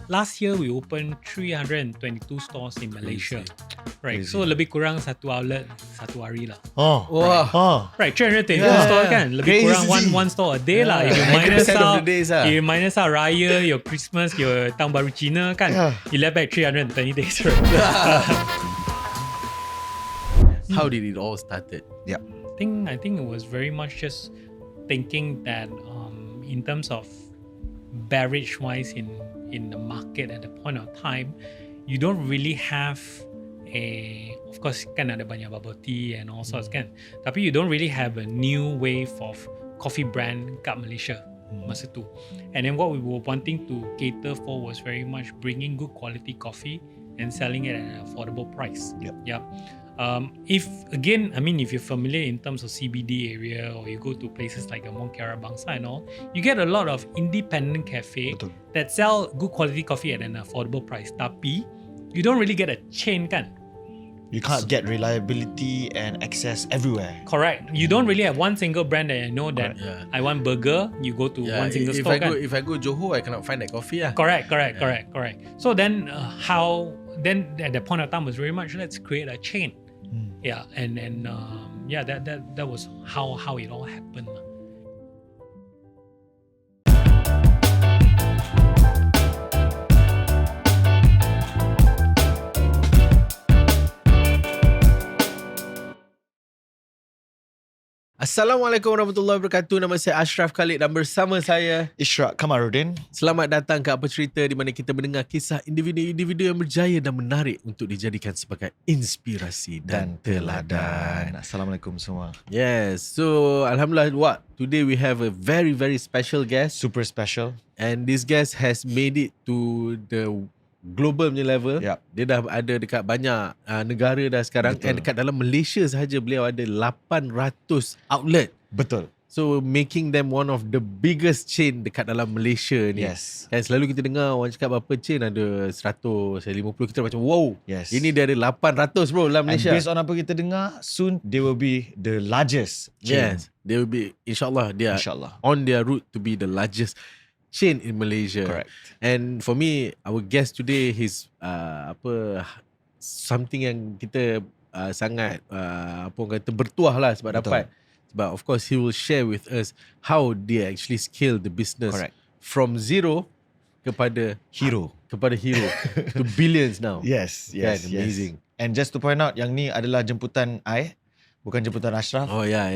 last year we opened 322 stores in Malaysia. Right. Crazy. So lebih kurang satu outlet satu hari lah. Wah. Right, 322 Yeah. stores kan. Lebih Crazy. kurang one store a day lah. If you 90% of the days lah. if you minus out Raya, your Christmas, your Tahun Baru Cina kan, you left back 320 days. Right? How did it all started? I think it was very much just thinking that in terms of beverage wise in the market at the point of time, you don't really have of course kan ada banyak bubble tea and all sorts kan, tapi you don't really have a new wave of coffee brand kat Malaysia masa tu. And then what we were wanting to cater for was very much bringing good quality coffee and selling it at an affordable price. Yep. If you're familiar in terms of CBD area, or you go to places like Mont Kiara Bangsa and all, you get a lot of independent cafe that sell good quality coffee at an affordable price. Tapi you don't really get a chain kan? You can't get reliability and access everywhere. Correct. You don't really have one single brand that I know that I want burger, you go to one single if store kan? If I go Johor, I cannot find that coffee lah. Correct. So then then at the point of time was very much let's create a chain. Yeah, and that was how it all happened. Assalamualaikum warahmatullahi wabarakatuh. Nama saya Ashraf Khalid dan bersama saya Ishraq Kamarudin. selamat datang ke Apa Cerita, di mana kita mendengar kisah individu-individu yang berjaya dan menarik untuk dijadikan sebagai inspirasi dan teladan. Assalamualaikum semua. Yes, so Alhamdulillah, today we have a very very special guest, Super special. and this guest has made it to the global punya level. Yep. Dia dah ada dekat banyak negara dah sekarang. Betul. And dekat dalam Malaysia sahaja beliau ada 800 outlet. Betul. So making them one of the biggest chain dekat dalam Malaysia ni. Yes. Kan selalu kita dengar orang cakap berapa chain, ada 100, 50, kita macam wow. Yes. Ini dia ada 800 bro dalam And Malaysia. based on apa kita dengar, soon they will be the largest chain. Yes. They will be, insyaAllah, they are InsyaAllah. on their route to be the largest chain in Malaysia. Correct. And for me, our guest today, he's something yang kita sangat apa orang kata bertuah lah sebab Betul. dapat. Sebab of course he will share with us how they actually scale the business. Correct. From zero kepada Hero. to billions now. Yes. Kan, amazing. And just to point out, yang ni adalah jemputan I, bukan jemputan Ashraf. Oh yeah.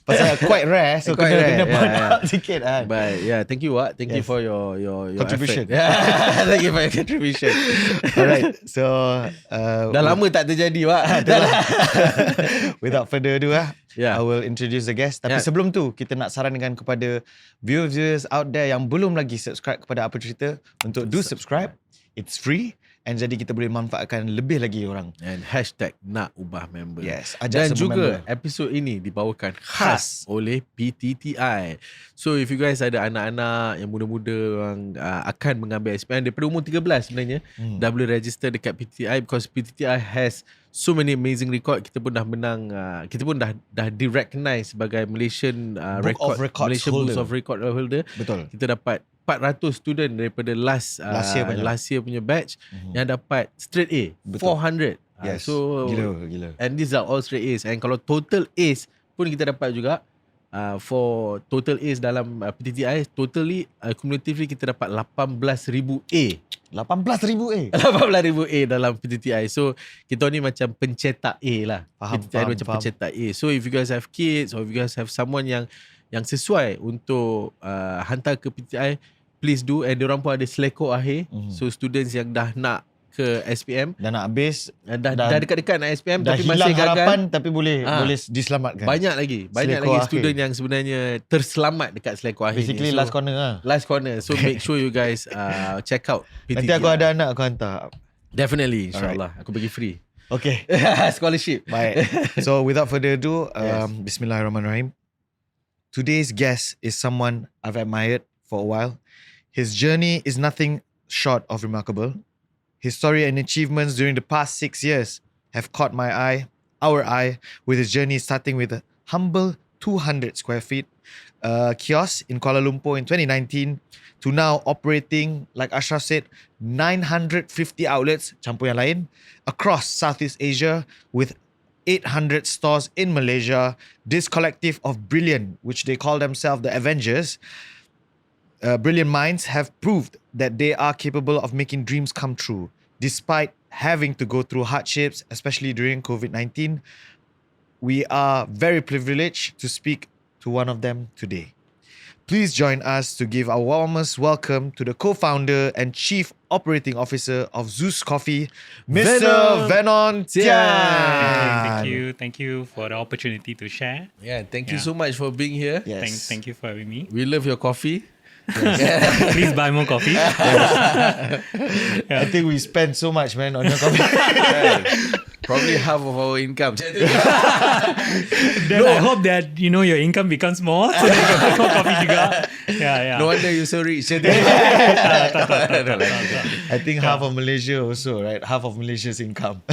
Pasal quite rare, so Quite rare, kena yeah, point yeah. out sikit kan. But yeah, thank you Thank you Yes. for your Contribution. effort. Yeah. Thank you for your contribution. Alright, so Dah lama tak terjadi without further ado Yeah. I will introduce the guest. Tapi Yeah. sebelum tu, kita nak sarankan kepada viewers out there yang belum lagi subscribe kepada Apa Cerita untuk do subscribe. It's free. And jadi kita boleh manfaatkan lebih lagi orang. And hashtag nak ubah member. Yes, ajak Dan semua juga member. episod ini dibawakan khas oleh PTTI. So if you guys ada anak-anak yang muda-muda yang akan mengambil SPM daripada umur 13 sebenarnya, dah boleh register dekat PTTI because PTTI has so many amazing record. Kita pun dah menang, kita pun dah di-recognize sebagai Malaysian Book of Records Malaysian holder. Books of Record holder. Betul. Kita dapat 400 student daripada last year punya batch yang dapat straight A. Betul. 400. Yes. So Gila. and these are all straight A's. And kalau total A's pun kita dapat juga, for total A's dalam PTTI, totally cumulatively kita dapat 18,000 A. 18,000 18,000 A dalam PTTI. So kita ni macam pencetak A lah. PTTI macam faham. pencetak A. So if you guys have kids or if you guys have someone yang sesuai untuk hantar ke PTTI, please do. And diorang pun ada selekor akhir. So students yang dah nak ke SPM, Dah nak habis, dah dekat-dekat nak SPM dah tapi hilang masih gagal, harapan tapi boleh diselamatkan. banyak lagi Selekor akhir. student yang sebenarnya terselamat dekat selekor akhir Basically ni. So, last corner lah. last corner. So make sure you guys check out PTTI. Nanti aku ada anak, aku hantar. Definitely, insyaAllah. Aku bagi free. Okay. Scholarship. Baik. So without further ado, Bismillahirrahmanirrahim. Today's guest is someone I've admired for a while. His journey is nothing short of remarkable. His story and achievements during the past 6 years have caught our eye, with his journey starting with a humble 200 square feet kiosk in Kuala Lumpur in 2019 to now operating, like Ashraf said, 950 outlets, campur yang lain, across Southeast Asia with 800 stores in Malaysia. This collective of brilliant, which they call themselves the Avengers, brilliant minds have proved that they are capable of making dreams come true. Despite having to go through hardships, especially during COVID-19, we are very privileged to speak to one of them today. Please join us to give our warmest welcome to the co-founder and chief operating officer of ZUS Coffee, Mr. Venon Tian. Thank you for the opportunity to share. Yeah, thank you so much for being here. Yes. Thank you for having me. We love your coffee. Please buy more coffee. I think we spend so much, man, on your coffee. Probably half of our income. Then I hope that your income becomes more so that you can buy more coffee juga. Yeah. No wonder you're so rich. I think half of Malaysia also, right? Half of Malaysia's income.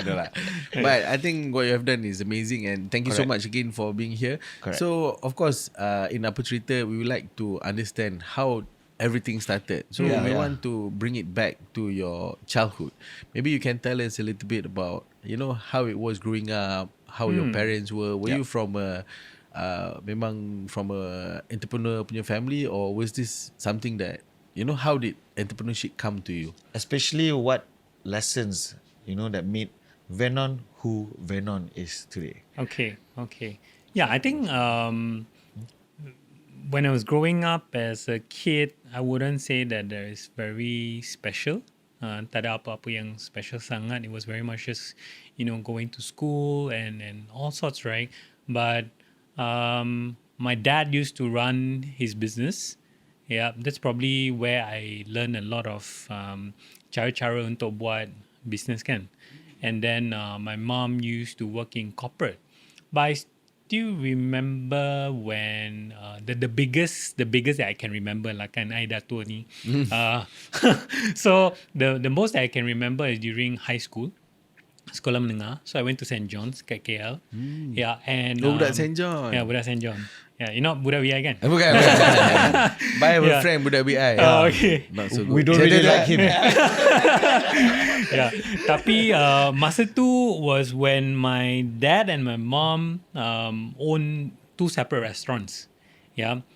No lah. But I think what you have done is amazing, and thank you so much again for being here. Correct. So of course, in Apa Cerita, we would like to understand how everything started. So we want to bring it back to your childhood. Maybe you can tell us a little bit about how it was growing up, how your parents were. Were you from a memang from a entrepreneur punya family, or was this something that how did entrepreneurship come to you? Especially what lessons, that made Venon who Venon is today. Okay. Yeah, I think when I was growing up as a kid, I wouldn't say that there is very special. Tak ada apa-apa yang special sangat. It was very much just, going to school and all sorts, right? But my dad used to run his business. Yeah, that's probably where I learned a lot of cara-cara untuk buat business kan. And then my mom used to work in corporate. But I still remember when the biggest that I can remember lah kan I dah tua ni. So the most that I can remember is during high school, sekolah menengah. So I went to St. John's kat KL. Yeah, and budak St. John. Yeah, budak St. John. Yeah, you know budak BI kan? Bukan. By our friend budak BI. Okay. Not so good. We don't really like him. Yeah, tapi masa tu was when my dad and my mom own two separate restaurants. Yeah,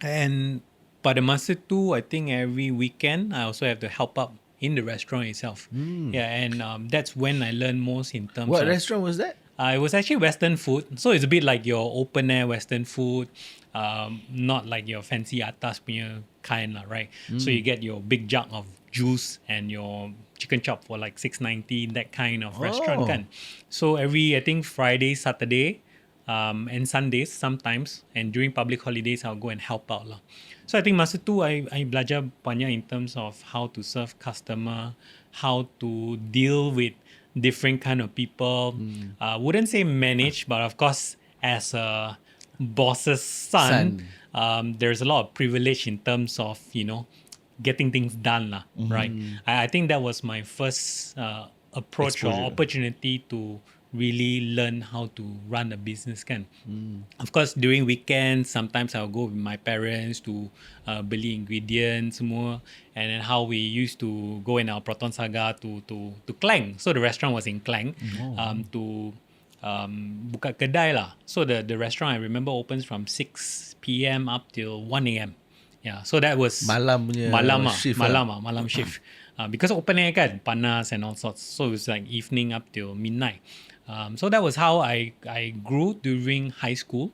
and pada masa tu, I think every weekend I also have to help out in the restaurant itself. Yeah, and that's when I learned most in terms What of restaurant was that? it was actually Western food, so it's a bit like your open air Western food, not like your fancy atas punya kind lah, right? So you get your big jug of juice and your chicken chop for like $6.90, that kind of restaurant kan. So I think Friday, Saturday, and Sundays sometimes, and during public holidays I'll go and help out lah. So I think masa tu I belajar banyak in terms of how to serve customer, how to deal with different kind of people. Wouldn't say manage, but of course as a boss's son. There's a lot of privilege in terms of getting things done lah, right? I think that was my first approach or opportunity to really learn how to run a business kan. Of course during weekends sometimes I'll go with my parents to beli ingredients semua, and then how we used to go in our Proton Saga to Klang. So the restaurant was in Klang. To buka kedai lah. So the restaurant I remember opens from 6 p.m. up till 1 a.m. Yeah, so that was malam shift. Malam shift. Because open air kan, panas and all sorts. So it was like evening up till midnight. So that was how I grew during high school.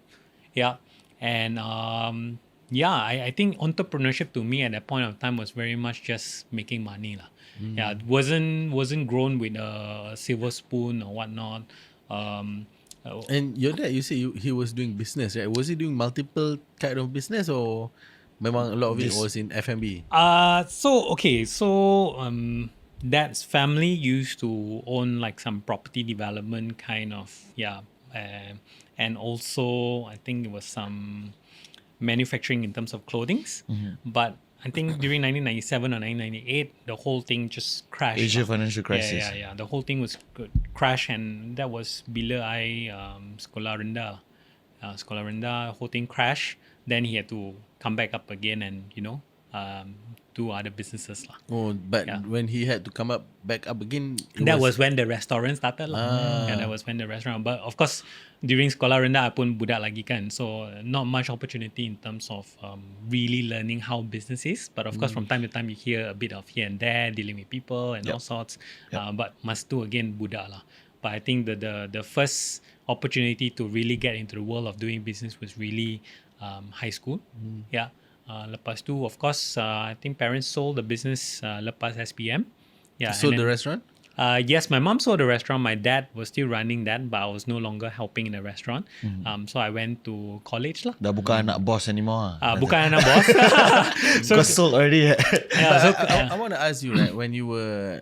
Yeah, and I think entrepreneurship to me at that point of time was very much just making money lah. Yeah, it wasn't grown with a silver spoon or whatnot. And your dad, you say he was doing business, right? Was he doing multiple kind of business, or memang a lot of it was in F&B? Dad's family used to own like some property development kind of, and also I think it was some manufacturing in terms of clothings. But I think during 1997 or 1998, the whole thing just crashed. Asia financial crisis. Yeah. The whole thing was crash, and that was bila I sekolah rendah. sekolah rendah, whole thing crashed. Then he had to come back up again and do other businesses lah. Oh, but when he had to come back up again, That was when the restaurant started lah. Yeah, that was when the restaurant. But of course, during sekolah rendah, I pun budak lagi kan. So not much opportunity in terms of really learning how business is. But of course, from time to time, you hear a bit of here and there, dealing with people and all sorts. But must do again budak lah. But I think the first opportunity to really get into the world of doing business was really high school. Yeah. Lepas tu, of course, I think parents sold the business lepas SPM. Yeah. sold the restaurant? Yes, my mom sold the restaurant. My dad was still running that, but I was no longer helping in the restaurant. So I went to college lah. Dah bukan anak boss anymore. Bukan anak boss. Because sold already. I want to ask you, right, when you were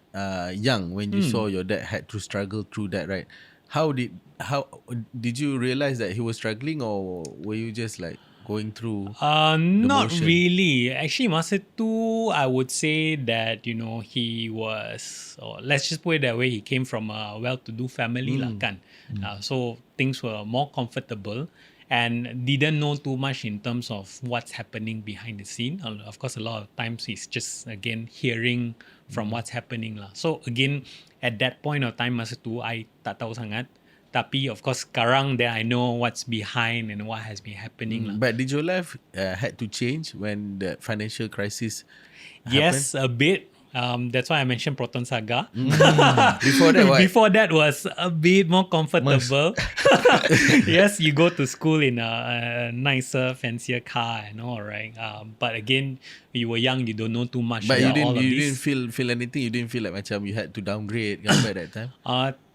young, when you saw your dad had to struggle through that, right? How did you realize that he was struggling, or were you just like going through not motion? really. Actually, masa tu, I would say that, he was, let's just put it that way, he came from a well-to-do family lah kan. So things were more comfortable and didn't know too much in terms of what's happening behind the scene. Of course, a lot of times it's just, again, hearing from what's happening lah. So again, at that point of time, masa tu, I tak tahu sangat. Tapi of course sekarang then I know what's behind and what has been happening lah. But did your life had to change when the financial crisis Yes, happened? a bit. That's why I mentioned Proton Saga. Before that, what? Before that was a bit more comfortable. Yes, you go to school in a nicer, fancier car and all, right? But again, you were young, you don't know too much But about you all of didn't this. feel anything. You didn't feel like macam you had to downgrade at that time.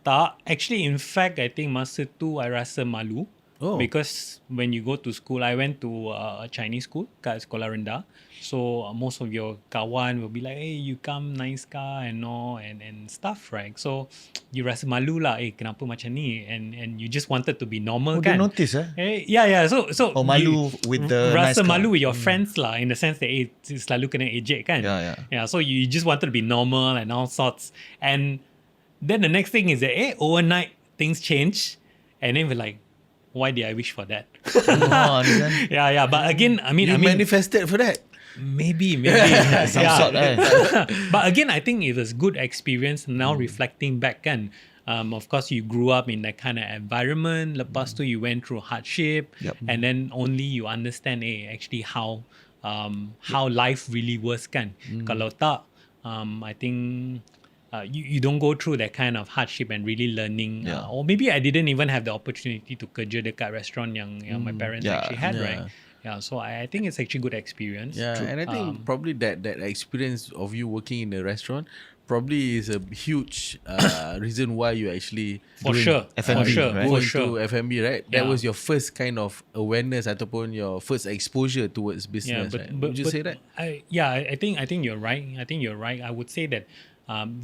Tak. Actually, in fact, I think masa tu I rasa malu. Because when you go to school, I went to a Chinese school kat sekolah rendah. So most of your kawan will be like, hey, you come nice car and all and stuff, right? So you rasa malu lah, kenapa macam ni? And you just wanted to be normal They kan? notice Yeah. So malu with the nice rasa car. malu with your friends lah, in the sense that selalu kena ejek kan? Yeah. So you just wanted to be normal and all sorts. And then the next thing is that overnight things change, and then we're like, why did I wish for that? Yeah. But again, I mean, manifested for that. Maybe. Some sort. But again, I think it was good experience. Now reflecting back, kan, of course, you grew up in that kind of environment. Lepas tu, you went through hardship, and then only you understand, actually how life really was, kan. Kalau tak, I think. You don't go through that kind of hardship and really learning, or maybe I didn't even have the opportunity to kerja dekat restaurant yang my parents actually had, right? Yeah, so I think it's actually good experience. Yeah, and I think probably that experience of you working in a restaurant probably is a huge reason why you actually For sure, F&B, right? going to F&B, right? That Yeah. was your first kind of awareness ataupun your first exposure towards business, right? Would you say that? I think you're right. I would say that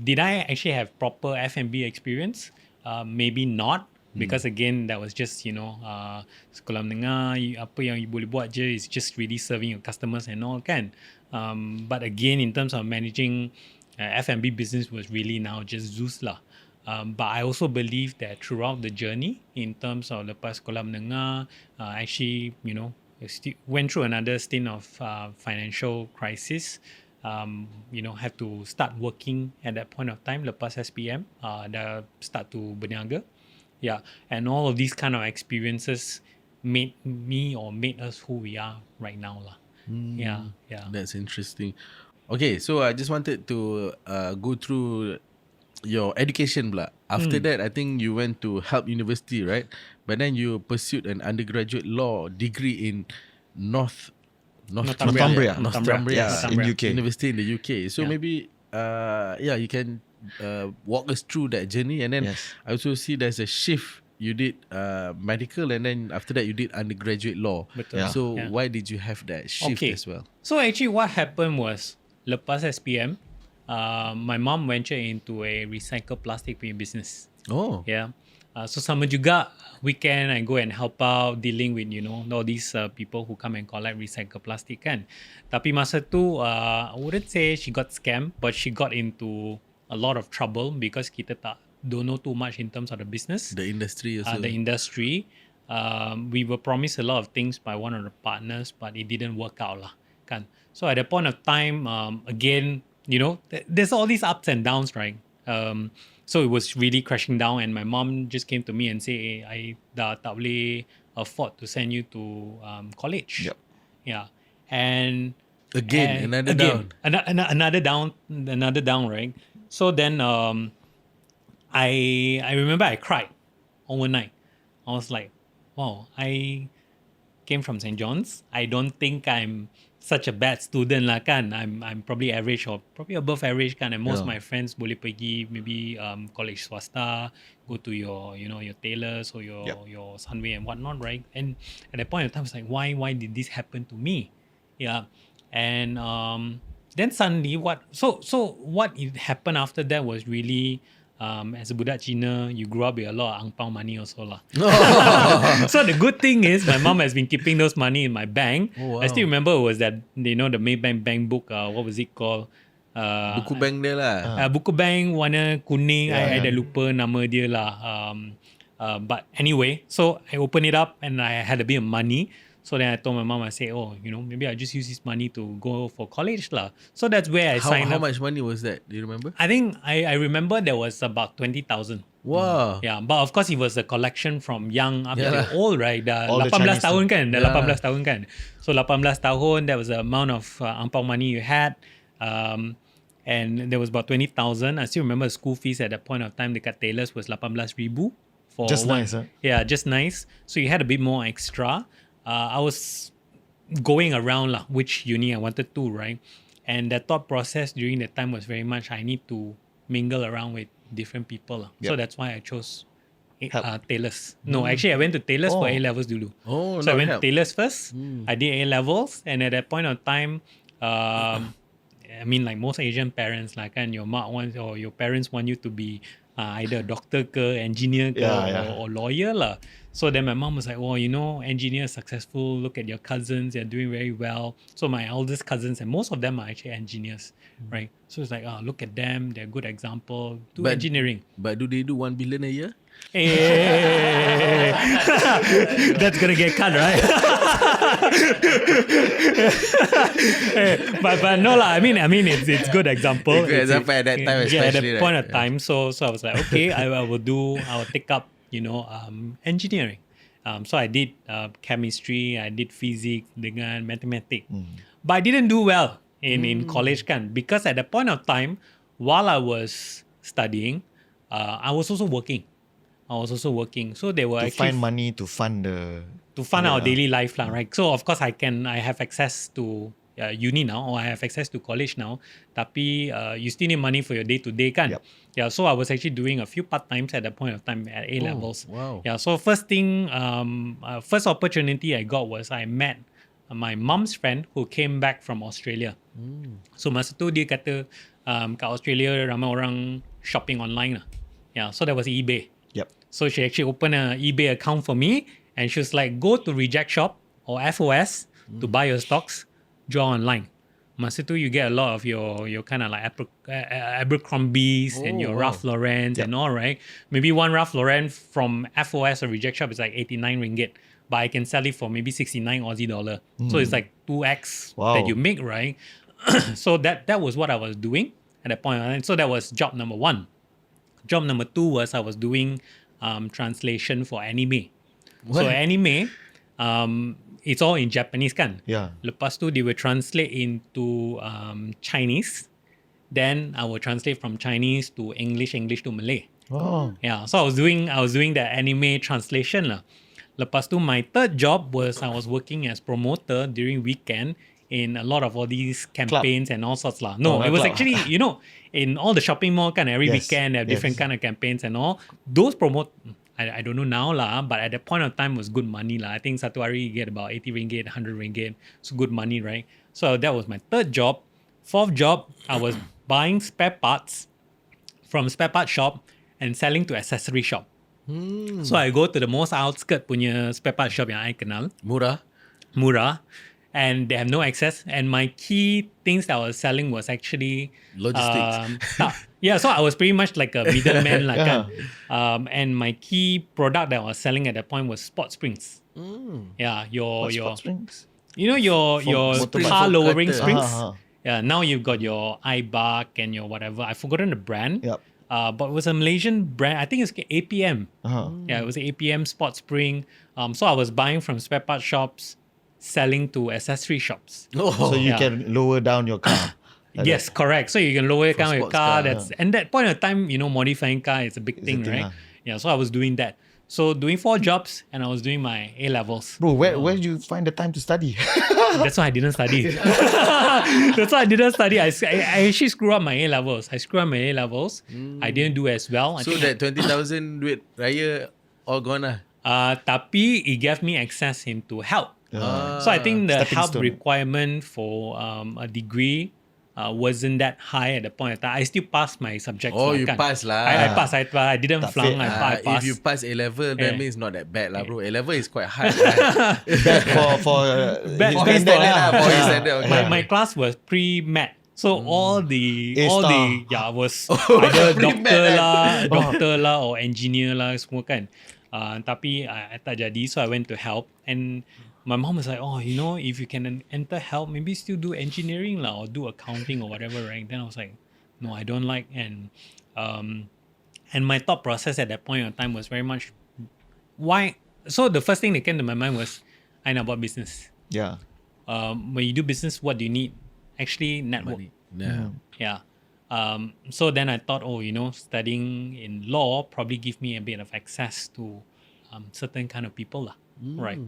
did I actually have proper F&B experience? Maybe not, because again that was just sekolah menengah, apa yang you boleh buat je is just really serving your customers and all kan. But again, in terms of managing F&B business was really now just ZUS lah. But I also believe that throughout the journey, in terms of lepas sekolah menengah, actually went through another stint of financial crisis. Have to start working at that point of time. Lepas SPM, dah start to berniaga. Yeah, and all of these kind of experiences made us who we are right now lah. Yeah. That's interesting. Okay, so I just wanted to go through your education pula. After that, I think you went to Help University, right? But then you pursued an undergraduate law degree in Northumbria. In UK. University in the UK. So maybe you can walk us through that journey, and then I also see there's a shift. You did medical, and then after that you did undergraduate law. Betul. So why did you have that shift as well? So actually what happened was, lepas SPM, my mom ventured into a recycle plastic punya business. Oh. Yeah. So sama juga, weekend I go and help out dealing with all these people who come and collect recycle plastic kan. Tapi masa tu I wouldn't say she got scammed, but she got into a lot of trouble because kita don't know too much in terms of the business. The industry also. The industry. we were promised a lot of things by one of the partners, but it didn't work out lah. Kan? So at that point of time, again, there's all these ups and downs, right? So it was really crashing down, and my mom just came to me and say, I dah tak boleh afford to send you to college. Yep. Yeah. And Again, another down. Another down, right? So then I remember I cried overnight. I was like, wow, I came from St. John's. I don't think I'm such a bad student lah kan. I'm probably average or probably above average kan. And most of my friends boleh pergi maybe college swasta, go to your your tailors or your Sunway and whatnot, right? And at that point in time, I was like, why did this happen to me? Yeah. And then suddenly what happened after that was really as a budak Cina, you grew up with a lot of ang pao money also lah. So the good thing is my mom has been keeping those money in my bank. Oh, wow. I still remember it was that the Maybank bank book, what was it called? Buku bank dia lah. Buku bank warna kuning. I dah lupa nama dia lah. But anyway, so I opened it up and I had a bit of money. So then I told my mom, I said, maybe I just use this money to go for college lah. So that's where I signed How up. much money was that? Do you remember? I think I remember there was about 20,000. Wow. Yeah, but of course it was a collection from young up to old, right? Dah All the 18 Chinese tahun kan? Dah Yeah. 18 tahun kan? So 18 tahun, that was the amount of ang pao money you had. And there was about 20,000. I still remember the school fees at that point of time dekat tailors was 18,000 for Just nice, huh? Yeah, just nice. So you had a bit more extra. I was going around lah, which uni I wanted to, right? And the thought process during that time was very much I need to mingle around with different people lah. So Yep. that's why I chose Help. tailors. No, actually I went to tailors for A-levels dulu. Oh, So I not went help. tailors first. I did A-levels, and at that point of time, I mean, like most Asian parents, like kan, your mak wants or your parents want you to be either a doctor ke, engineer ke, or lawyer lah. So then my mom was like, well, engineers successful. Look at your cousins; they're doing very well. So my eldest cousins, and most of them are actually engineers, right? So it's like, look at them; they're a good example. Do engineering. But do they do 1 billion a year? Hey, that's gonna get cut, right? but no lah. I mean, it's good example. Good example at that time, Yeah, at especially, that point right? of time. So I was like, okay, I will take up engineering. So I did chemistry, I did physics dengan mathematics. But I didn't do well in college kan, because at that point of time, while I was studying, I was also working. So they were To actually find money to fund our daily life lah, right? So of course I have access to uni now, or I have access to college now. Tapi you still need money for your day to day kan? Yep. Yeah, so I was actually doing a few part times at that point of time at A levels. wow. Yeah, so first opportunity I got was I met my mom's friend who came back from Australia. So masa tu dia kata kat Australia ramai orang shopping online lah. Yeah, so that was eBay. Yep. So she actually opened an eBay account for me, and she was like, go to Reject Shop or FOS to buy your stocks, draw online. Masa tu you get a lot of your kind of like Abercrombies and your Ralph Lauren and all, right? Maybe one Ralph Lauren from FOS or Reject Shop is like 89 ringgit, but I can sell it for maybe 69 Aussie dollar. So it's like 2x that you make, right? So that was what I was doing at that point. And so that was job number one. Job number two was I was doing translation for anime. So anime, it's all in Japanese kan? Yeah. Lepas tu they will translate into Chinese. Then I will translate from Chinese to English to Malay. Oh. Yeah, so I was doing the anime translation lah. Lepas tu my third job was I was working as promoter during weekend in a lot of all these campaigns and all sorts lah. No, it was club. actually, in all the shopping mall kind of every weekend they have different kind of campaigns and all. Those I don't know now lah, but at that point of time was good money lah. I think satu hari you get about 80 ringgit, 100 ringgit. So good money, right? So that was my third job. Fourth job, I was buying spare parts from spare part shop and selling to accessory shop. So I go to the most outskirt punya spare part shop yang I kenal. Murah. And they have no access. And my key things that I was selling was actually Logistics. Yeah, so I was pretty much like a middleman lah kan. And my key product that I was selling at that point was sports springs. Yeah, your Springs? you know your motorbike. car lowering Tractor. springs. Uh-huh. Yeah, now you've got your iBuck and your whatever. I've forgotten the brand. Yep. But it was a Malaysian brand. I think it's APM. Yeah, it was APM Sports Spring. So I was buying from spare part shops, selling to accessory shops. So you Yeah. can lower down your car. Like Yes, correct. So you can lower down your sports car. car, And that point of time, modifying car is a big thing, thing, right? Yeah, so I was doing that. So doing 4 jobs and I was doing my A levels. Bro, where did you find the time to study? That's why I didn't study. That's why I didn't study. I actually screwed up my A levels. I screwed up my A levels. I didn't do as well. So that 20,000 duit raya all gone lah. Tapi it gave me access into help. So I think the Stepping help stone. requirement for a degree wasn't that high at the point of time. I still passed my subjects. Oh, lah, you kan. passed lah. I passed. I didn't Tak flunk. fail. I If passed. you pass A level, that Yeah. means not that bad lah, bro. A level is quite hard. Right? Bad for Bad his for his standard standard, for his standard, okay. my class was pre-med. So all the was either doctor lah or engineer lah semua kan. Tapi I tak jadi, so I went to help. And my mom was like, oh, if you can enter help, maybe still do engineering lah or do accounting or whatever, right? Then I was like, no, I don't like. And my thought process at that point of time was very much, why? So the first thing that came to my mind was, I know about business. Yeah. When you do business, what do you need? Actually, network. Money. Yeah. Yeah. So then I thought, studying in law probably give me a bit of access to certain kind of people lah. Right.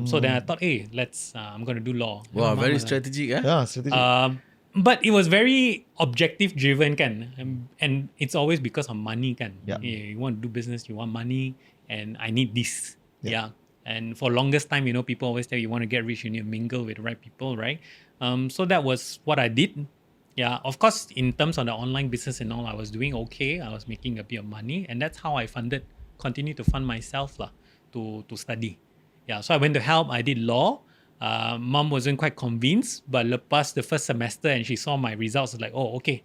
So then I thought, hey, I'm going to do law. Wow, And very mom was like, strategic. Eh? Yeah, strategic. but it was very objective driven kan. And it's always because of money kan. Yeah. You want to do business, you want money, and I need this. Yeah. And for longest time, people always tell you want to get rich, you need to mingle with the right people, right? So that was what I did. Yeah, of course, in terms of the online business and all, I was doing okay. I was making a bit of money, and that's how I continue to fund myself lah, to study. Yeah, so I went to help. I did law. Mom wasn't quite convinced, but lepas the first semester and she saw my results, like, oh, okay.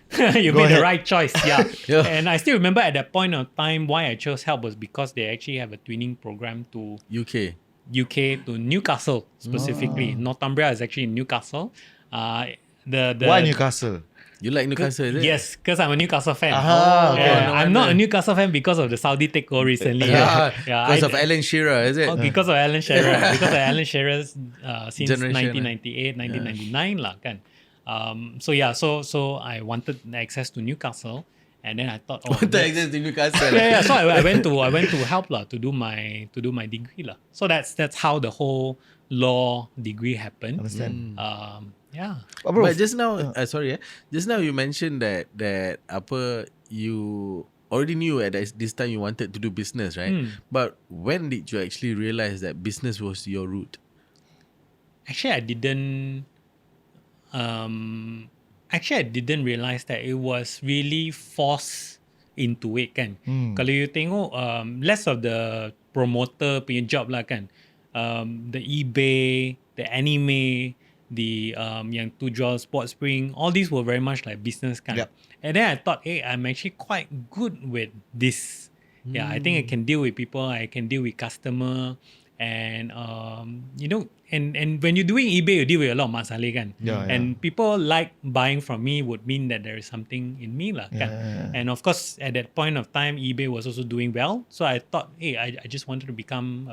You Go made the ahead. right choice. Yeah. Yeah. And I still remember at that point of time why I chose help was because they actually have a twinning program to UK to Newcastle specifically. Northumbria is actually in Newcastle. Why Newcastle? You like Newcastle, is it? Yes, because I'm a Newcastle fan. Okay. no I'm not wonder. a Newcastle fan because of the Saudi takeover recently. Because of Alan Shearer, is it? Because of Alan Shearer. Because of Alan Shearer since Generation, 1998, 1999 lah kan. So I wanted access to Newcastle, and then I thought, oh, What the access to Newcastle? yeah. So I went to help lah to do my degree lah. So that's how the whole law degree happened. Understand. Yeah. Oh, bro, But just now, just now you mentioned that you already knew at this time you wanted to do business, right? But when did you actually realize that business was your route? Actually, I didn't. I didn't realize that it was really forced into it kan. Kalau you tengok less of the promoter punya job lah kan. The eBay, the anime, the yang tu jual sports spring, all these were very much like business kan. Yep. And then I thought, hey, I'm actually quite good with this. Yeah, I think I can deal with people. I can deal with customer. And and when you're doing eBay, you deal with a lot of masalah kan. Yeah, And people like buying from me would mean that there is something in me lah kan. And of course, at that point of time, eBay was also doing well. So I thought, hey, I just wanted to become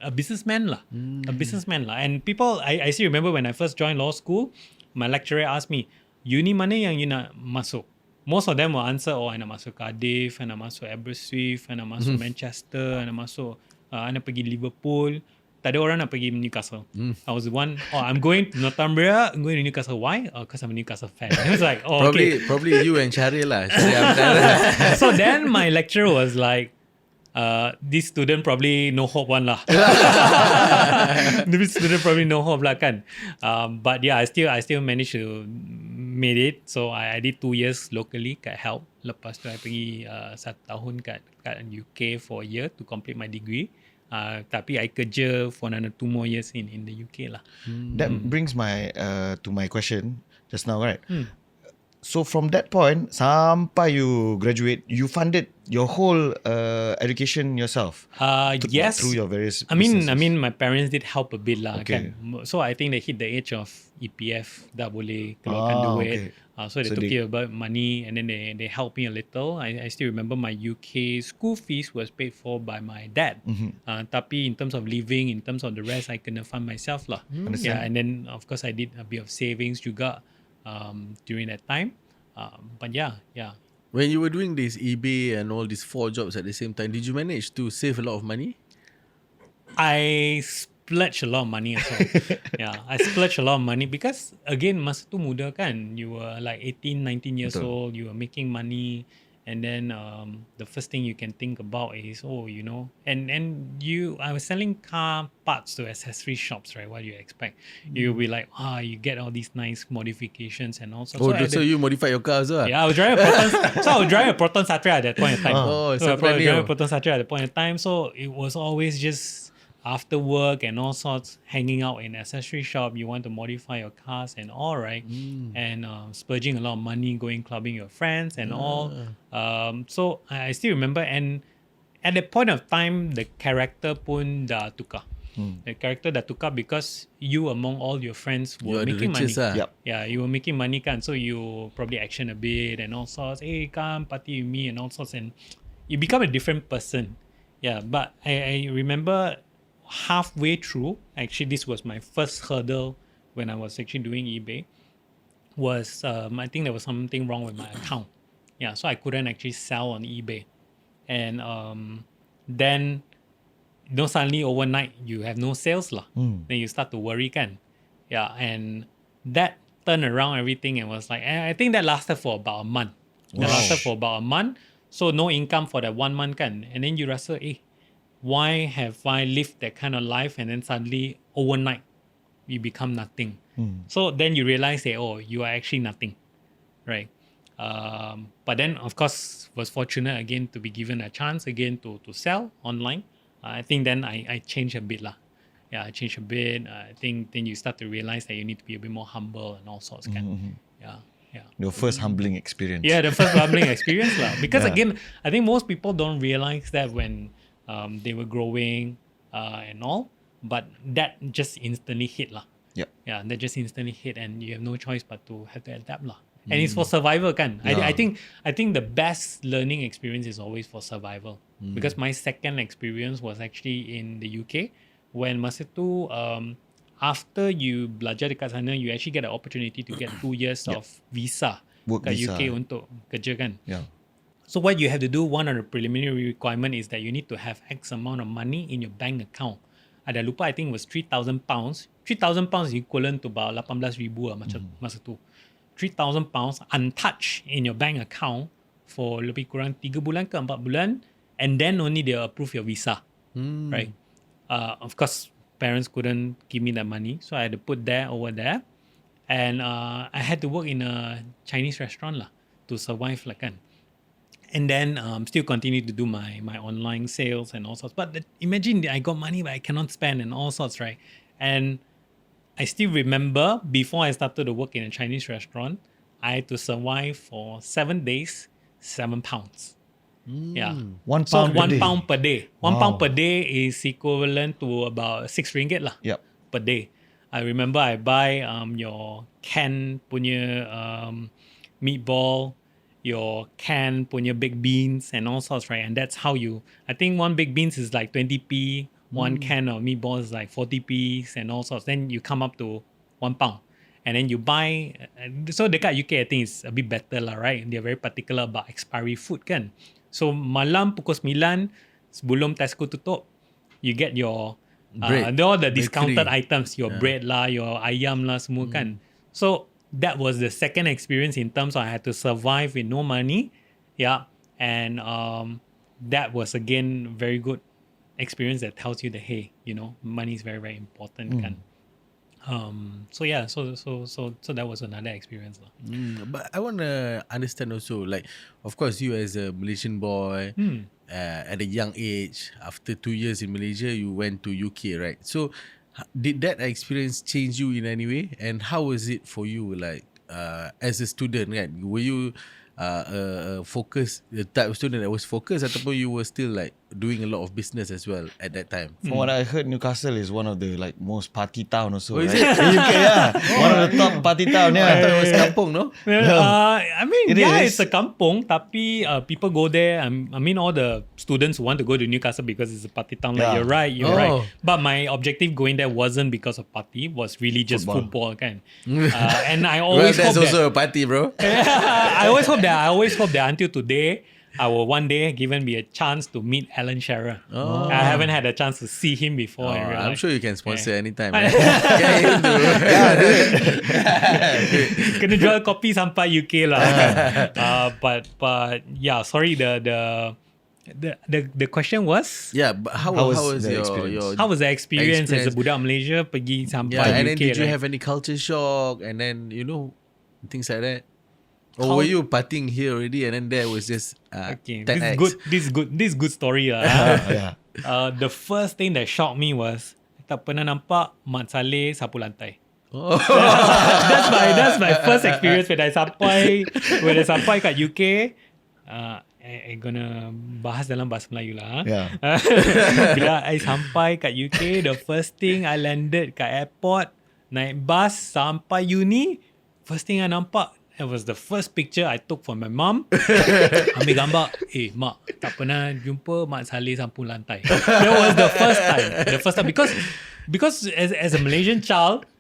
a businessman lah. A businessman lah. And people, I still remember when I first joined law school, my lecturer asked me, uni mana yang you nak masuk? Most of them will answer, I nak masuk Cardiff, I nak masuk Aberystwyth, I nak masuk Manchester, I nak masuk I nak pergi Liverpool. Tak ada orang nak pergi Newcastle. I was the one, I'm going to Northumbria, I'm going to Newcastle. Why? Because I'm a Newcastle fan. It was like, okay. Probably you and Syaril lah. Syaril. So then my lecturer was like, this student probably no hope one lah. This student probably no hope lah kan. But yeah, I still managed to made it. So I did 2 years locally kat help. Lepas tu I pergi 1 tahun kat UK for a year to complete my degree. Tapi I kerja for another 2 more years in the UK lah. That brings my to my question just now, right? So from that point sampai you graduate, you funded your whole education yourself. Yes. Through your various I mean, businesses. my parents did help a bit lah. Okay. Kan? So I think they hit the age of EPF dah boleh keluarkan duit. Okay. So they So took they- care about money, and then they helped me a little. I still remember my UK school fees was paid for by my dad. Tapi in terms of living, in terms of the rest, I kena fund myself lah. Understand. Yeah, and then of course I did a bit of savings juga during that time. But yeah. When you were doing this eBay and all these 4 jobs at the same time, did you manage to save a lot of money? I splurged a lot of money as well. Yeah, I splurged a lot of money because again, masa tu muda kan, you were like 18, 19 years Betul. old, you were making money, and then the first thing you can think about is, I was selling car parts to accessory shops, right? What do you expect? You'll be like, you get all these nice modifications and all sorts. So you modified your car as well? Yeah, I was driving a Proton Satria at that point in time. Oh, so I was brand new. driving a Proton Satria at that point in time. So it was always just after work and all sorts, hanging out in accessory shop. You want to modify your cars and all, right? And splurging a lot of money, going clubbing with your friends and all. So I still remember, and at that point of time, the character pun dah tukar. The character dah tukar because you among all your friends You were are the making money. richest lah. Yep. Yeah, you were making money kan, so you probably action a bit and all sorts. Hey, come party with me and all sorts, and you become a different person. Yeah, but I remember halfway through, actually this was my first hurdle when I was actually doing eBay, was I think there was something wrong with my account. Yeah, so I couldn't actually sell on eBay. And then suddenly overnight you have no sales lah. Then you start to worry kan. Yeah, and that turned around everything and was like, I think that lasted for about a month. That lasted for about a month. So no income for that 1 month kan. And then you rasa, why have I lived that kind of life and then suddenly overnight you become nothing. So then you realize that, you are actually nothing, right? But then of course was fortunate again to be given a chance again to sell online. I think then I changed a bit lah. Yeah, I changed a bit. I think then you start to realize that you need to be a bit more humble and all sorts kan. Yeah. Your first humbling experience. Yeah, the first humbling experience lah. Because Yeah. again, I think most people don't realize that when they were growing and all, but that just instantly hit lah. Yep. Yeah, that just instantly hit, and you have no choice but to have to adapt lah. And it's for survival kan. I think the best learning experience is always for survival. Because my second experience was actually in the UK when masa tu after you belajar dekat sana, you actually get an opportunity to get 2 years of visa Work kat visa. UK untuk kerja kan. Yeah. So what you have to do, one of the preliminary requirement is that you need to have X amount of money in your bank account. Ada lupa, I think it was 3,000 pounds. 3,000 pounds is equivalent to about 18,000 lah macam masa tu. 3,000 pounds untouched in your bank account for lebih kurang 3 bulan ke 4 bulan, and then only they approve your visa. Right? Of course, parents couldn't give me that money, so I had to put that over there. And I had to work in a Chinese restaurant lah to survive lah kan. And then still continue to do my online sales and all sorts. But imagine I got money but I cannot spend and all sorts, right? And I still remember before I started to work in a Chinese restaurant, I had to survive for 7 days, 7 pounds. Yeah. 1 So pound per 1 day. pound per day. 1 Wow. pound per day is equivalent to about 6 ringgit lah Yep. per day. I remember I buy your can punya meatball, your can punya baked beans and all sorts, right? And that's how I think one baked beans is like 20p, one can of meatballs is like 40p and all sorts. Then you come up to 1 pound. And then you buy, so dekat UK I think it's a bit better lah, right? They're very particular about expiry food kan. So malam pukul 9 sebelum Tesco tutup, you get your Bread. all the discounted Bakery. items, your bread lah, your ayam lah semua kan. So that was the second experience in terms of I had to survive with no money. Yeah. And that was again very good experience that tells you that, hey, money is very, very important kan. So that was another experience lah. But I want to understand also, like, of course, you as a Malaysian boy, at a young age, after 2 years in Malaysia, you went to UK, right? So, did that experience change you in any way? And how was it for you, like, as a student, kan, were you focus, the type of student that was focused, ataupun you were still like doing a lot of business as well at that time? From what I heard, Newcastle is one of the like most party town also. Oh, is right? it? In UK, yeah. One of the top party town, I yeah. thought it was kampung, no? I mean, It yeah, is. it's a kampong, tapi people go there. I mean, all the students want to go to Newcastle because it's a party town. Like, Yeah. you're Oh. right. But my objective going there wasn't because of party, was really just football kan. And I Well, always that's hope also a party, bro. I always hope that until today, I will one day given me a chance to meet Alan Shearer. Oh. I haven't had a chance to see him before. in real I'm life. sure you can sponsor anytime. Yeah. Get him to. Kena jual kopi sampai UK lah. But yeah, sorry. The question was, Yeah, but how was was the your experience? how was the experience as a Experience. budak Malaysia pergi sampai Yeah, and UK? then did you right? have any culture shock, and then things like that? Or How- were you partying here already, and then there was just Okay, 10x? this is good story lah. Yeah. The first thing that shocked me was tak pernah nampak Mat Saleh sapu lantai. Oh. That's my first experience when I sampai kat UK. I gonna bahas dalam bahasa Melayu lah. Yeah. Bila I sampai kat UK, the first thing I landed kat airport, naik bus sampai uni, first thing I nampak, it was the first picture I took for my mum. Ambil gambar, mak, tak pernah jumpa Mat Saleh sapu lantai. That was the first time. Because as a Malaysian child,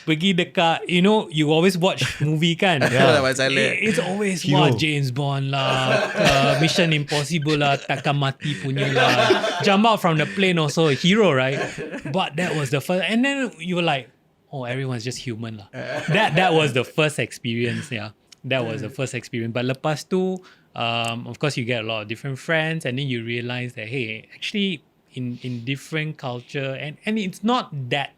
pergi dekat, you always watch movie kan. Yeah. Mat Saleh. It's always Hero. James Bond lah, Mission Impossible lah, takkan mati punya lah. Jump out from the plane also, hero, right? But that was the first, and then you were like, oh, everyone's just human lah. That was the first experience, yeah. That was the first experience. But lepas tu, of course, you get a lot of different friends, and then you realize that, hey, actually, in different culture, and it's not that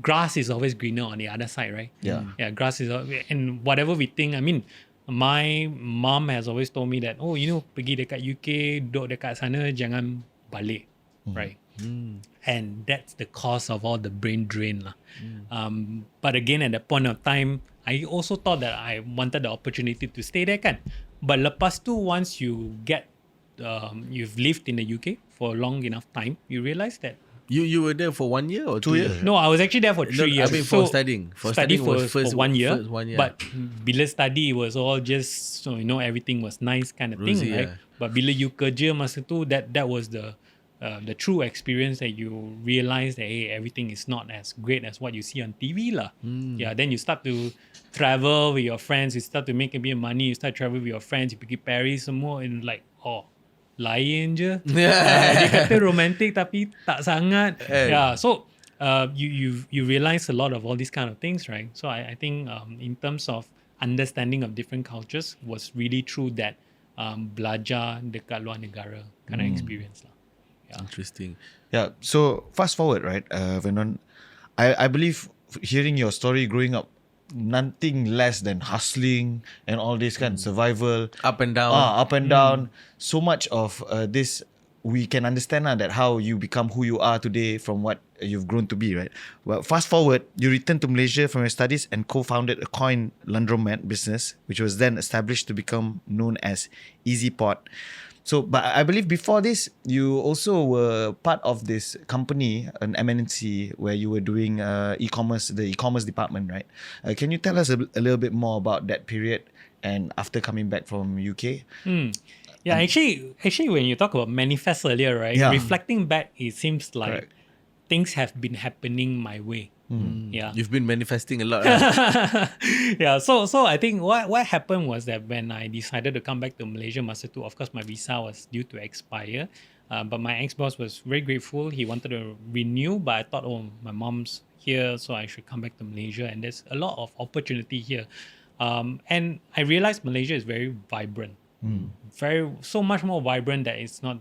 grass is always greener on the other side, right? Yeah. Yeah, grass is, and whatever we think, I mean, my mom has always told me that, pergi dekat UK, duduk dekat sana, jangan balik, right? And that's the cause of all the brain drain lah. But again, at that point of time, I also thought that I wanted the opportunity to stay there kan. But lepas tu, once you get, you've lived in the UK for long enough time, you realize that, You were there for 1 year or 2 years? no, I was actually there for 3 years. I mean for studying. For study studying for, was first, for 1 year. First 1 year. But bila study was all just, so everything was nice kind of Rosy, thing, right? yeah. But bila you kerja masa tu, that was the true experience that you realize that, hey, everything is not as great as what you see on TV lah. Yeah, then you start to travel with your friends, you start to make a bit of money, you start travel with your friends, you pergi Paris semua, and like, lain je. Dia kata romantic tapi tak sangat. Yeah, so you realize a lot of all these kind of things, right? So I think in terms of understanding of different cultures was really through that belajar dekat luar negara kind of experience lah. Yeah. Interesting. Yeah. So fast forward, right, Vernon, I believe hearing your story growing up, nothing less than hustling and all this kind of survival, Up and down. up and down. So much of this we can understand that how you become who you are today from what you've grown to be, right? Well, fast forward, you returned to Malaysia from your studies and co-founded a coin laundromat business, which was then established to become known as EasyPot. So, but I believe before this, you also were part of this company, an MNC, where you were doing e-commerce, the e-commerce department, right? Can you tell us a little bit more about that period and after coming back from UK? Yeah, actually, when you talk about manifest earlier, right? Yeah. Reflecting back, it seems like Correct. things have been happening my way. Yeah. You've been manifesting a lot. Right? Yeah, so I think what happened was that when I decided to come back to Malaysia, masa tu, of course, my visa was due to expire. But my ex-boss was very grateful. He wanted to renew, but I thought, my mom's here, so I should come back to Malaysia. And there's a lot of opportunity here. And I realized Malaysia is very vibrant. So much more vibrant that it's not,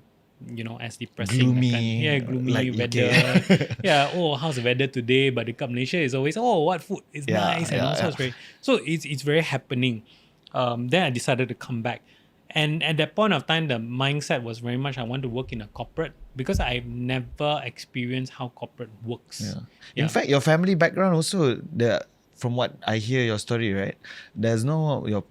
as depressing. Gloomy, Gloomy like weather. UK. Yeah, how's the weather today? But dekat Malaysia is always, what food is nice, and also it's very. So it's very happening. Then I decided to come back, and at that point of time, the mindset was very much I want to work in a corporate because I've never experienced how corporate works. In fact, your family background also, from what I hear your story, right? There's no your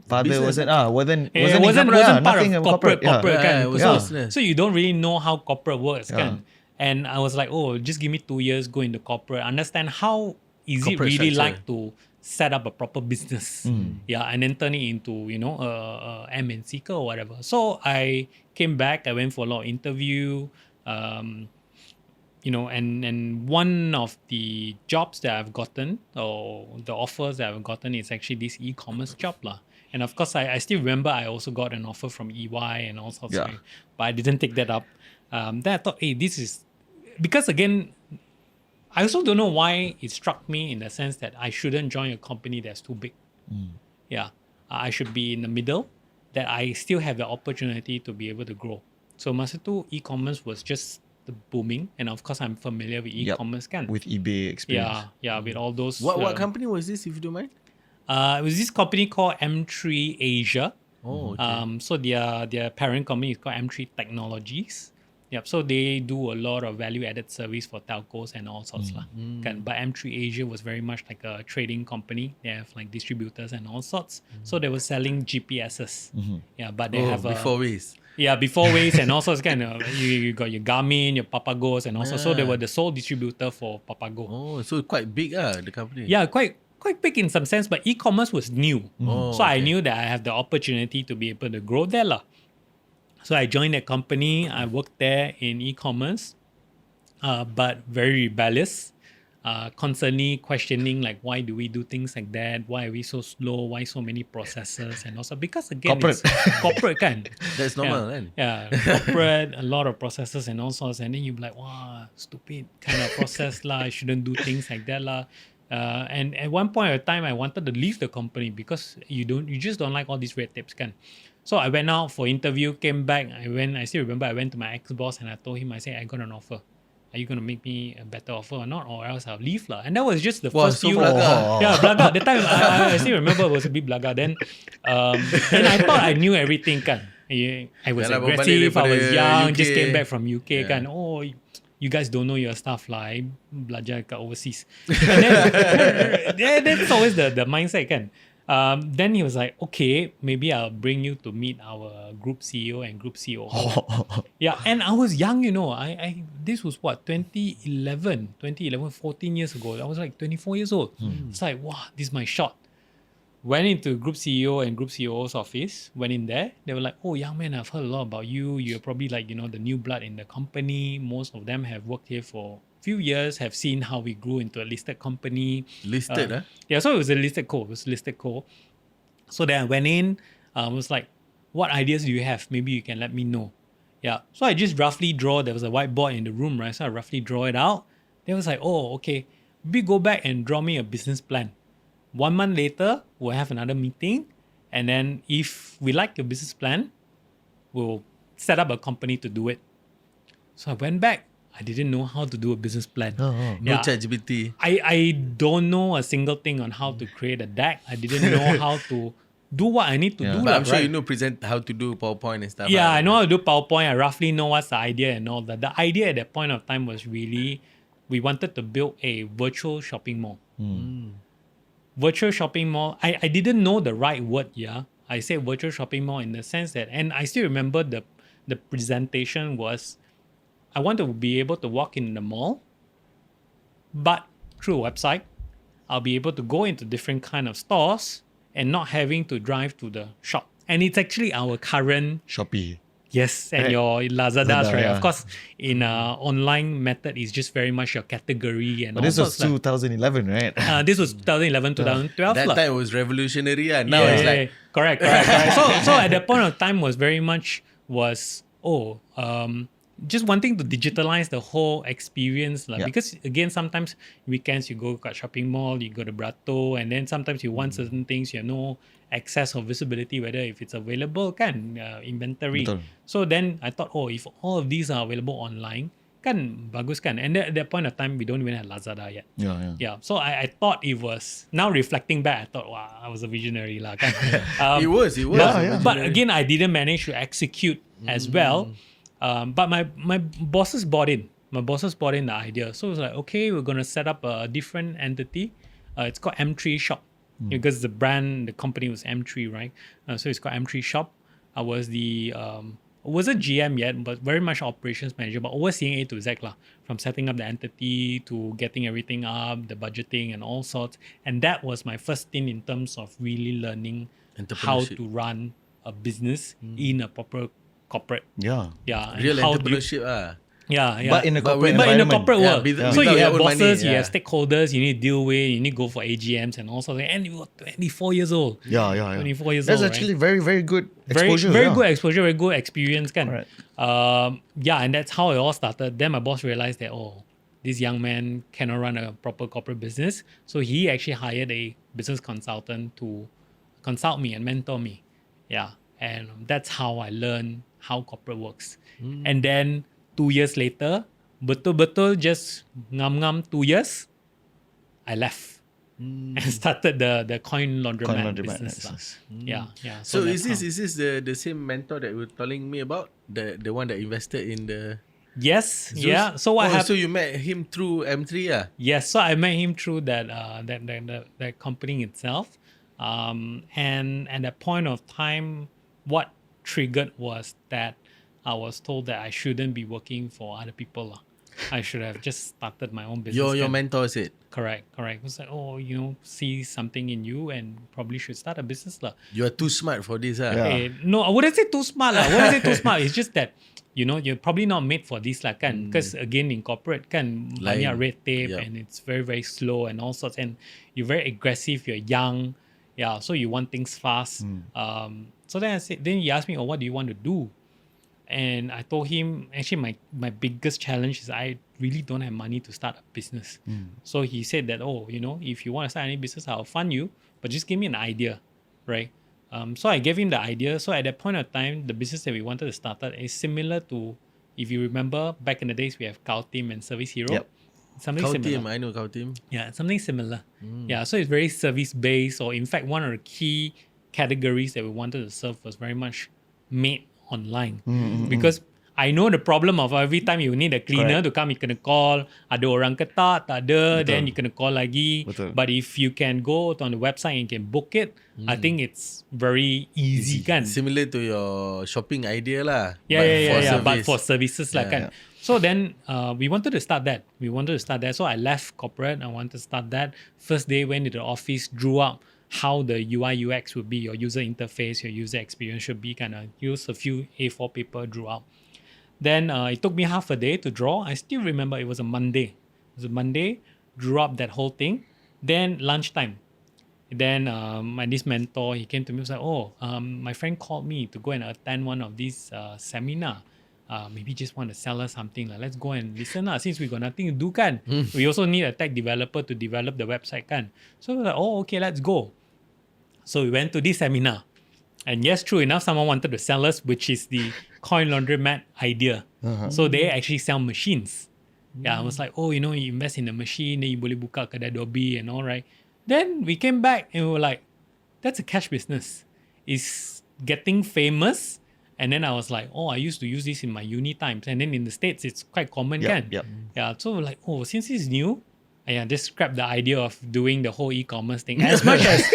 father Business. wasn't part nothing of corporate Yeah, kan. it was So, business. so you don't really know how corporate works Yeah. kan. And I was like, oh, just give me 2 years, go into corporate, understand how is it Corporate really structure. like to set up a proper business, yeah, and then turn it into a MNC or whatever. So I came back, I went for a lot of interview, and one of the jobs that I've gotten or the offers that I've gotten is actually this e-commerce job lah. And of course, I still remember I also got an offer from EY and all sorts, Yeah. but I didn't take that up. Then I thought, hey, this is because again, I also don't know why it struck me in the sense that I shouldn't join a company that's too big. Yeah, I should be in the middle, that I still have the opportunity to be able to grow. So masa tu e-commerce was just the booming, and of course I'm familiar with Yup. e-commerce kan. with eBay experience. Yeah, with all those. What company was this, if you don't mind? It was this company called M3 Asia. Oh, okay. So their parent company is called M3 Technologies. Yep. So they do a lot of value-added service for telcos and all sorts lah. Kan? But M3 Asia was very much like a trading company. They have like distributors and all sorts. So they were selling GPSs. Yeah, but they have before Waze. Yeah, before Waze and also kind of you got your Garmin, your Papagos, and also so they were the sole distributor for Papago. Oh, so quite big the company. Yeah, quite big in some sense, but e-commerce was new. Oh, So I okay. knew that I have the opportunity to be able to grow there lah. So I joined that company. I worked there in e-commerce, but very rebellious. Constantly questioning like, why do we do things like that? Why are we so slow? Why so many processes? And also because again, Corporate. it's corporate kan. That's normal, kan? Yeah, corporate, a lot of processes and all sorts. And then you're like, wow, stupid kind of process lah. I shouldn't do things like that lah. And at one point of time, I wanted to leave the company because you just don't like all these red tapes kan. So I went out for interview, came back. I still remember I went to my ex-boss and I told him, I said, I got an offer. Are you going to make me a better offer or not? Or else I'll leave lah. And that was just the Wow, first so few. belaga. Yeah, belaga. The time I still remember it was a bit belaga. Then and I thought I knew everything kan. I was Yalah, aggressive, I berbalik was young, daripada just UK. came back from UK Yeah. kan. Oh, you guys don't know your stuff lah. I belajar kat overseas. And then, that's always the mindset kan. Then he was like, okay, maybe I'll bring you to meet our group CEO and group COO. Yeah, and I was young, I this was what, 2011, 14 years ago. I was like 24 years old. It's like, wow, this is my shot. Went into group CEO and group COO's office, went in there. They were like, oh, young man, I've heard a lot about you. You're probably like, the new blood in the company. Most of them have worked here for a few years, have seen how we grew into a listed company. Listed, Yeah, so it was a listed co. So then I went in, was like, what ideas do you have? Maybe you can let me know. Yeah. So I just roughly draw, there was a whiteboard in the room, right? So I roughly draw it out. They was like, oh, okay. Maybe go back and draw me a business plan. 1 month later, we'll have another meeting. And then if we like your business plan, we'll set up a company to do it. So I went back. I didn't know how to do a business plan. No Yeah. ChatGPT. I don't know a single thing on how to create a deck. I didn't know how to do what I need to do. But I'm sure right? you know how to do PowerPoint and stuff. Yeah, I know how to do PowerPoint. I roughly know what's the idea and all that. The idea at that point of time was really, we wanted to build a virtual shopping mall. Virtual shopping mall. I didn't know the right word, yeah. I said virtual shopping mall in the sense that, and I still remember the presentation was, I want to be able to walk in the mall, but through a website, I'll be able to go into different kind of stores and not having to drive to the shop. And it's actually our current, Shopee. yes, and Right. your Lazada's, Lazada, right? yeah. Of course, in online method, it's just very much your category and But all this was sorts. 2011, right? This was 2011, 2012. That lah. time was revolutionary. Now it's like, correct. So at that point of time was very much just wanting to digitalize the whole experience lah. Yeah. Because again, sometimes weekends you go to shopping mall, you go to Brato, and then sometimes you want certain things, you have no access or visibility whether if it's available kan inventory. Betul. So then I thought, if all of these are available online, kan bagus kan. And at that point of time, we don't even have Lazada yet. Yeah. Yeah, so I thought it was, now reflecting back, I thought, wow, I was a visionary lah kan. it was. Yeah. But again, I didn't manage to execute as well. But my bosses bought in. My bosses bought in the idea. So it was like, okay, we're going to set up a different entity. It's called M3 Shop because the company was M3, right? So it's called M3 Shop. I was wasn't GM yet, but very much operations manager, but overseeing A to Z lah, from setting up the entity to getting everything up, the budgeting and all sorts. And that was my first stint in terms of really learning how to run a business in a proper corporate. Yeah. Yeah. and Real how do you- entrepreneurship Yeah. But in a corporate But in a environment. corporate Yeah, world. without So you your have own bosses, money, you yeah. have stakeholders, you need to deal with, you need to go for AGMs and all sorts. And you were 24 years old. Yeah. 24 years That's old. actually very, very good Very, exposure. very yeah. good exposure, very good experience. Kan? Correct. And that's how it all started. Then my boss realized that, this young man cannot run a proper corporate business. So he actually hired a business consultant to consult me and mentor me. Yeah. And that's how I learned how corporate works. And then 2 years later, betul-betul just ngam-ngam 2 years, I left and started the coin laundromat business. Lah. Yeah. So that's is this the same mentor that you were telling me about? The one that invested in the Yes, ZUS? yeah. So what happened? So you met him through M3 Yes, so I met him through that company itself, and at that point of time, what triggered was that I was told that I shouldn't be working for other people. Lah. I should have just started my own business. Your kan. mentor said Correct. It was like, see something in you and probably should start a business. Lah. you are too smart for this. Yeah. No, I wouldn't say too smart. Lah. I wouldn't say too smart. It's just that, you're probably not made for this lah, kan? Because again, in corporate, kan, banyak red tape Yup. and it's very, very slow and all sorts. And you're very aggressive, you're young. Yeah, so you want things fast. So then he asked me, what do you want to do? And I told him, actually, my biggest challenge is I really don't have money to start a business. So he said that, if you want to start any business, I'll fund you, but just give me an idea, right? So I gave him the idea. So at that point of time, the business that we wanted to start is similar to, if you remember, back in the days, we have Cow Team and Service Hero. Yep. Something Cow similar. Team. I know Cow Team. Yeah, something similar. Yeah, so it's very service-based, or in fact, one of the key categories that we wanted to serve was very much made online. Because I know the problem of every time you need a cleaner to come, you kena call, ada orang ke tak ada, then you kena call lagi. Betul. But if you can go on the website and you can book it, I think it's very easy kan. Similar to your shopping idea lah. Yeah. But But for services lah kan. Yeah. So then we wanted to start that. So I left corporate. I wanted to start that. First day, went to the office, drew up how the UI UX would be, your user interface, your user experience should be, kind of use a few A4 paper, drew out. Then it took me half a day to draw. I still remember it was a Monday. Drew up that whole thing. Then lunchtime. Then this mentor, he came to me and was like, my friend called me to go and attend one of these seminar. Maybe just want to sell us something. Let's go and listen since we got nothing to do kan. We also need a tech developer to develop the website kan. So we're like, okay, let's go. So we went to this seminar. And yes, true enough, someone wanted to sell us, which is the coin laundromat idea. So they actually sell machines. Yeah, I was like, you invest in a machine, then you boleh buka kedai dobi and all, right? Then we came back and we were like, that's a cash business. It's getting famous. And then I was like, I used to use this in my uni times. And then in the States, it's quite common, kan? Yep. Yeah, so we're like, since it's new, just scrap the idea of doing the whole e-commerce thing. As much as,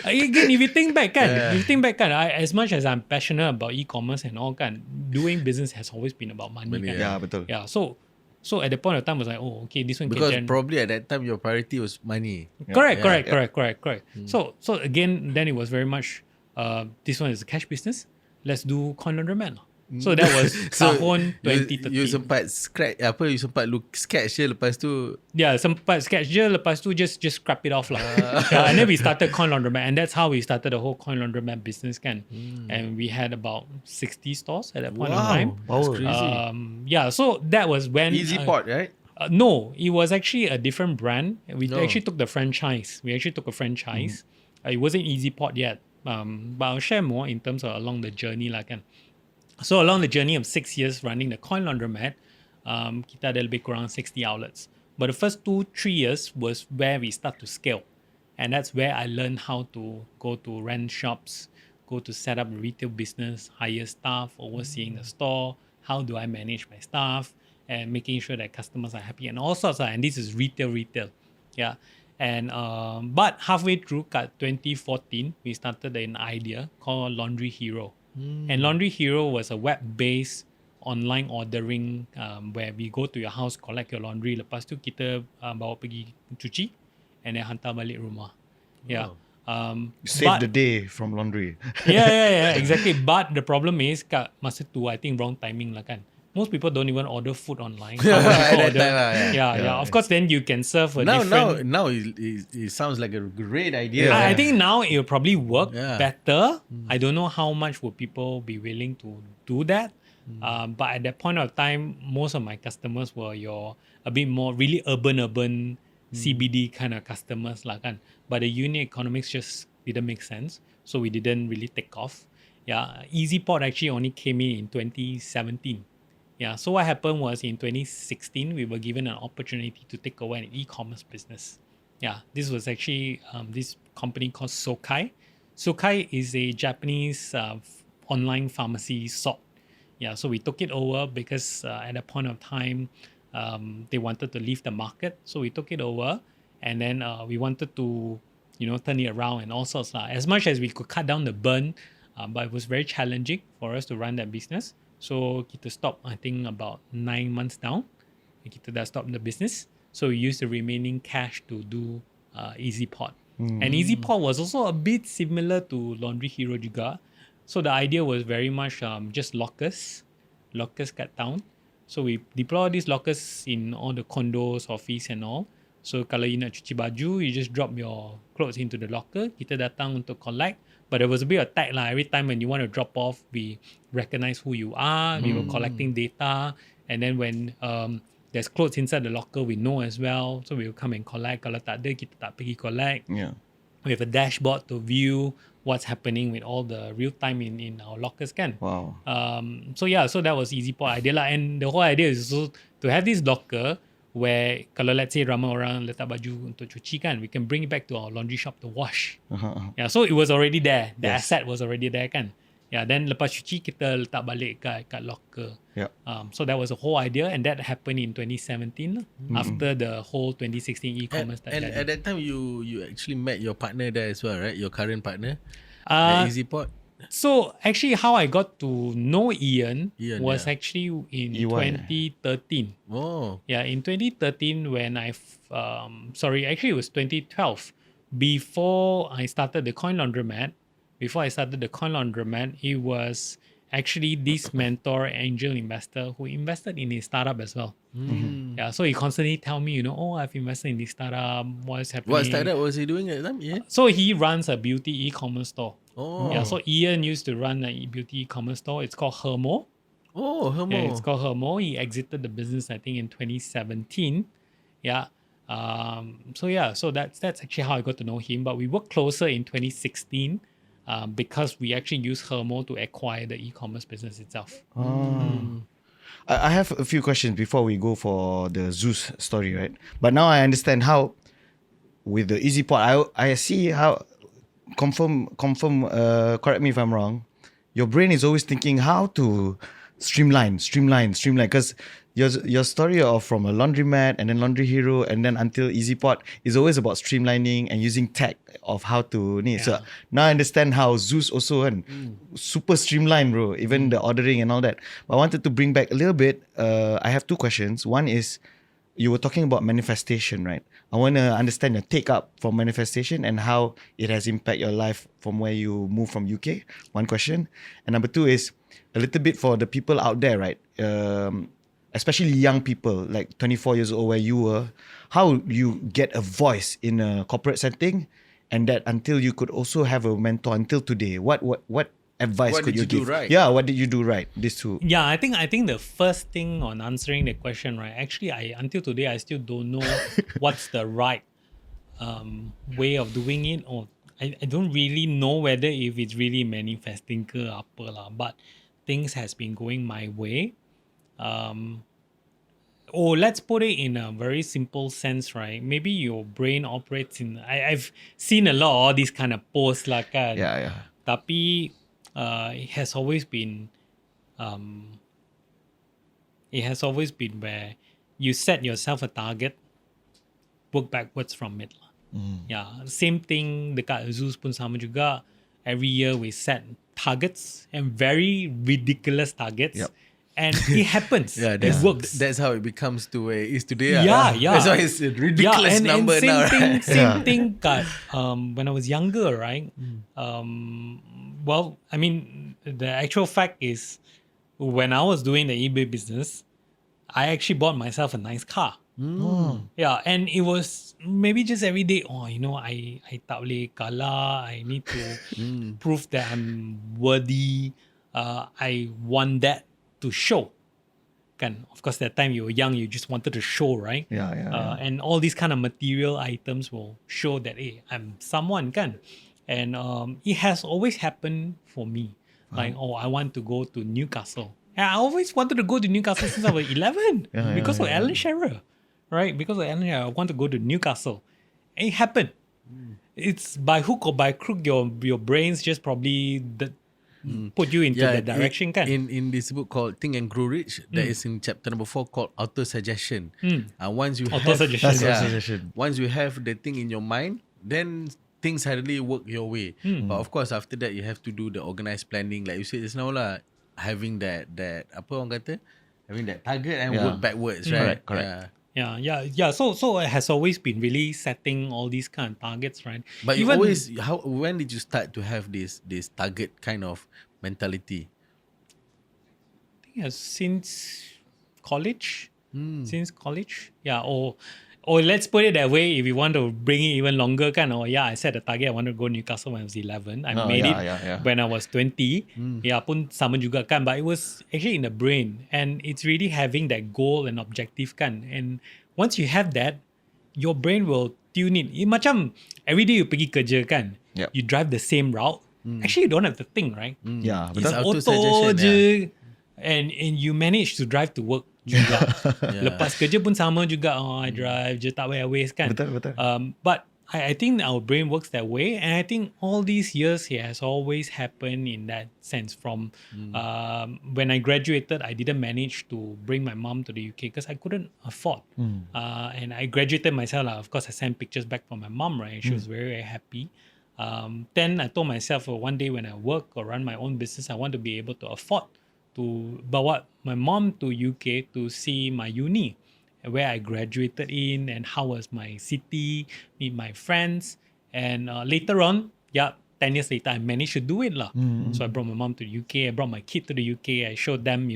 again, if you think back, as much as I'm passionate about e-commerce and all, doing business has always been about money. Money, kan? Yeah, betul. Yeah, so at the point of time, I was like, okay, this one Because can probably at that time your priority was money. Correct. Yeah. So again, then it was very much, this one is a cash business. Let's do coin laundromat. So that was tahun 2013. You sempat you sempat sketch je lepas tu. Yeah, sempat sketch je, lepas tu just scrap it off lah. Yeah, and then we started coin laundromat, and that's how we started the whole coin laundromat business kan. And we had about 60 stores at that point of time. Wow. Yeah, so that was when Easy pot, right? No, it was actually a different brand. We No. actually took the franchise. It wasn't Easy Pot yet. But I'll share more in terms of along the journey lah kan. So along the journey of 6 years running the coin laundromat, kita ada lebih kurang 60 outlets. But the first 2-3 years was where we start to scale. And that's where I learned how to go to rent shops, go to set up a retail business, hire staff, overseeing the store, how do I manage my staff, and making sure that customers are happy and all sorts. And this is retail. Yeah. And but halfway through kat 2014, we started an idea called Laundry Hero. And Laundry Hero was a web-based online ordering where we go to your house, collect your laundry, lepas tu kita bawa pergi cuci and then hantar balik rumah. Yeah. Save the day from laundry. yeah, exactly. But the problem is kat masa tu, I think wrong timing lah kan. Most people don't even order food online. Some people order, yeah. Of course, then you can serve a different. Now it sounds like a great idea. I think now it will probably work better. I don't know how much would people be willing to do that. But at that point of time, most of my customers were a bit more really urban CBD kind of customers lah kan. But the unit economics just didn't make sense, so we didn't really take off. Yeah, EasyPort actually only came in 2017. Yeah, so what happened was in 2016 we were given an opportunity to take over an e-commerce business. Yeah, this was actually this company called Sokai. Sokai is a Japanese online pharmacy sort. Yeah, so we took it over because at a point of time they wanted to leave the market, so we took it over, and then we wanted to turn it around and all sorts lah. As much as we could cut down the burn, but it was very challenging for us to run that business. So kita stop, I think about 9 months down. Kita dah stop the business. So we used the remaining cash to do EasyPort. And EasyPort was also a bit similar to Laundry Hero juga. So the idea was very much just lockers kat town. So we deploy these lockers in all the condos, office and all. So kalau you nak cuci baju, you just drop your clothes into the locker. Kita datang untuk collect. But there was a bit of tag lah. Every time when you want to drop off, we recognize who you are. We were collecting data. And then when there's clothes inside the locker, we know as well. So we will come and collect. Kalau tak ada, kita tak pergi collect. Yeah. We have a dashboard to view what's happening with all the real time in our lockers kan. Wow. So that was EasyPort idea lah. And the whole idea is also to have this locker where kalau let's say ramai orang letak baju untuk cuci kan, we can bring it back to our laundry shop to wash. Yeah, so it was already there. The asset was already there kan. Yeah, then lepas cuci kita letak balik kat locker. Yeah. So that was the whole idea, and that happened in 2017 after the whole 2016 e-commerce. And at that time, you actually met your partner there as well, right? Your current partner at EasyPort. So actually, how I got to know Ian was actually in EY. 2013. Oh. Yeah, in 2013 when actually it was 2012. Before I started the Coin Laundromat, it was actually this mentor, angel investor, who invested in his startup as well. Yeah, so he constantly tell me, I've invested in this startup. What's happening? What startup was he doing at the time? Yeah. So he runs a beauty e-commerce store. Oh. Yeah, so Ian used to run a beauty e-commerce store. It's called Hermo. Oh, Hermo. Yeah, it's called Hermo. He exited the business, I think, in 2017. Yeah. So that's actually how I got to know him. But we worked closer in 2016 because we actually used Hermo to acquire the e-commerce business itself. I have a few questions before we go for the ZUS story, right? But now I understand how with the EasyPort, I see how confirm correct me if I'm wrong, your brain is always thinking how to streamline because your story of from a laundromat and then Laundry Hero and then until EasyPort is always about streamlining and using tech of how to So now I understand how ZUS also super streamlined, bro, even the ordering and all that. But I wanted to bring back a little bit. I have two questions. One is, you were talking about manifestation, right? I want to understand your take up from manifestation and how it has impacted your life from where you moved from UK. One question. And number two is a little bit for the people out there, right? Especially young people, like 24 years old where you were, how you get a voice in a corporate setting and that until you could also have a mentor until today. What advice could you give? Right? Yeah, what did you do right? These two. Yeah, I think the first thing on answering the question, right? Actually, until today I still don't know what's the right way of doing it, or I don't really know whether if it's really manifesting ke apa lah. But things has been going my way. Let's put it in a very simple sense, right? Maybe your brain operates in. I've seen a lot of all these kind of posts lah kan. Yeah. Tapi it has always been where you set yourself a target, work backwards from it. Yeah, same thing dekat ZUS pun sama juga. Every year we set targets and very ridiculous targets. Yep. And it happens. Yeah, it works. That's how it becomes to where it is today. Yeah. That's why it's a ridiculous number and same now. thing, Right? Same thing kat, when I was younger, right? Well, I mean, the actual fact is when I was doing the eBay business, I actually bought myself a nice car. Yeah, and it was maybe just every day, I tak boleh kalah, I need to prove that I'm worthy. I want that to show. Kan? Of course, that time you were young, you just wanted to show, right? Yeah. And all these kind of material items will show that, hey, I'm someone, kan? And it has always happened for me. Like, I want to go to Newcastle. And I always wanted to go to Newcastle since I was 11 because of Alan Shearer, right? Because of Alan Shearer, I want to go to Newcastle. And it happened. It's by hook or by crook, your brains just probably put you into that direction, kan? In this book called Think and Grow Rich, that is in chapter number 4 called auto suggestion. Once you Auto-suggestion. once you have the thing in your mind, then things suddenly work your way. But of course, after that, you have to do the organized planning, like you said just now lah. Having that apa orang kata, having that target and work backwards, right? Correct. Yeah. So it has always been really setting all these kind of targets, right? But when did you start to have this target kind of mentality? I think since college. Since college, yeah. Or let's put it that way. If you want to bring it even longer, I set a target. I wanted to go Newcastle when I was 11. I made it when I was 20. Yeah, pun sama juga kan. But it was actually in the brain, and it's really having that goal and objective kan. And once you have that, your brain will tune in. Macam every day you pergi kerja kan, you drive the same route. Actually, you don't have to think, right? Yeah, It's betul. auto-suggestion, je, and you manage to drive to work juga. Lepas kerja pun sama juga. I drive je, tak payah waste kan. Betul. But I think our brain works that way, and I think all these years it has always happened in that sense. From when I graduated, I didn't manage to bring my mom to the UK because I couldn't afford. And I graduated myself. Of course, I sent pictures back from my mom, right? She was very, very happy. Then I told myself, one day when I work or run my own business, I want to be able to afford to bawa my mom to UK to see my uni, where I graduated in, and how was my city, meet my friends. And later on, 10 years later, I managed to do it lah. So I brought my mom to the UK, I brought my kid to the UK, I showed them,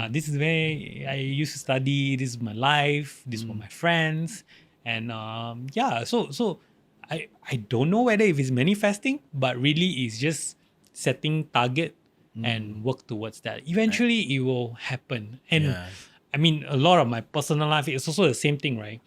this is where I used to study, this is my life, this were my friends. And so I don't know whether if it's manifesting, but really it's just setting target and work towards that. Eventually, it will happen. And I mean, a lot of my personal life is also the same thing, right?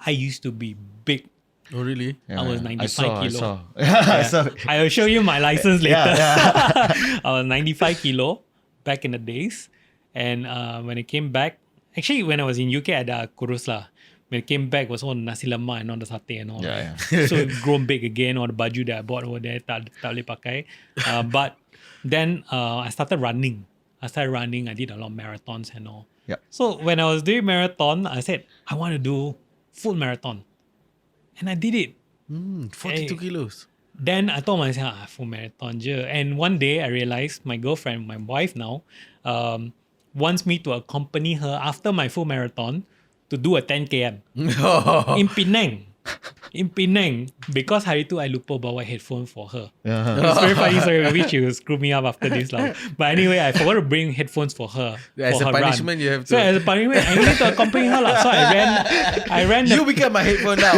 I used to be big. Oh, really? I was 95 kilo. I saw. I will show you my license later. Yeah. I was 95 kilo back in the days. And when I came back, actually, when I was in UK, I had kurus lah. When I came back, it was all nasi lemak and all the satay and all. Yeah. So it grown big again. All the baju that I bought over there, tak boleh pakai. But then I started running. I did a lot of marathons and all. Yep. So when I was doing marathon, I said, I want to do full marathon. And I did it. 42 kilos. Then I told myself, full marathon je. And one day I realized my girlfriend, my wife now, wants me to accompany her after my full marathon to do a 10 km in Penang. In Penang, because hari tu I lupa bawa headphone for her. It's very funny story. Maybe she will screw me up after this lah. But anyway, I forgot to bring headphones for her. As for a her punishment, run. you have to. So as a punishment, I need to accompany her lah. So I ran. You become my headphone now.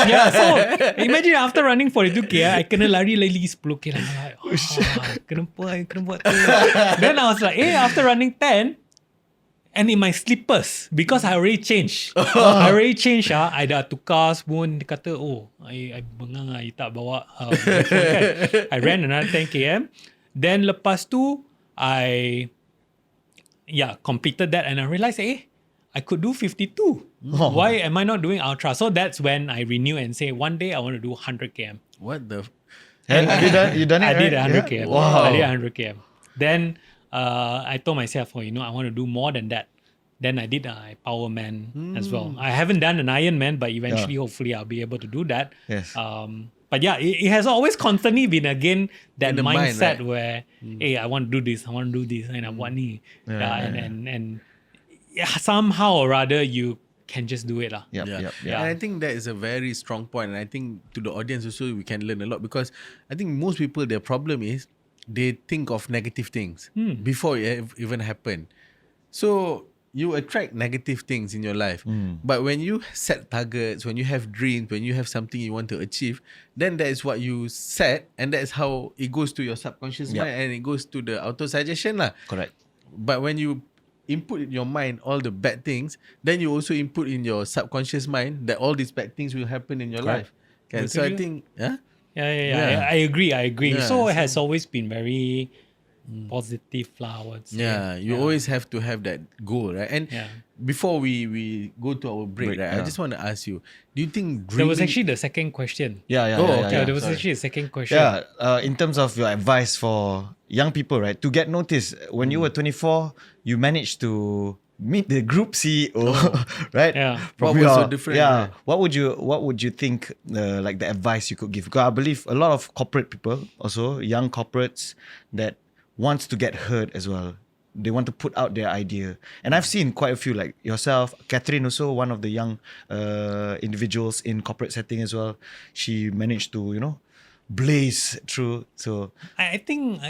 Yeah. So imagine after running 42 km, I kena lari lagi 10 km. I'm like, kena buat tu. Then I was like, after running 10. And in my slippers, because I already changed. I dah tukar pun. Dia kata, I bengang I tak bawa kan. I ran another 10 km. Then lepas tu, I completed that. And I realized, I could do 52. Why am I not doing ultra? So that's when I renew and say, one day I want to do 100 km. What the? And you done it, I did right? 100 km. Wow. I did 100 km. Then I told myself, I want to do more than that. Then I did Power Man as well. I haven't done an Iron Man, but eventually, hopefully, I'll be able to do that. Yes. But yeah, it has always constantly been again that In the mind, mindset right? where, hey, I want to do this, and I want ni. And somehow or rather, you can just do it lah. Yep. And I think that is a very strong point. And I think to the audience also, we can learn a lot, because I think most people, their problem is they think of negative things before it even happen. So you attract negative things in your life. But when you set targets, when you have dreams, when you have something you want to achieve, then that is what you set, and that is how it goes to your subconscious mind, and it goes to the auto-suggestion lah. Correct. But when you input in your mind all the bad things, then you also input in your subconscious mind that all these bad things will happen in your life. Okay? So I think, I agree. Yeah, So it has always been very positive lah. You always have to have that goal, right? And before we go to our break, right? I just want to ask you, do you think dreaming... There was actually the second question. Yeah. There was actually a second question. Yeah, in terms of your advice for young people, right, to get noticed, when you were 24, you managed to meet the group CEO, right? Yeah. What was so different? Yeah. What would you think like the advice you could give? Because I believe a lot of corporate people, also young corporates, that wants to get heard as well. They want to put out their idea. And I've seen quite a few, like yourself, Catherine also, one of the young individuals in corporate setting as well. She managed to, blaze through. So I think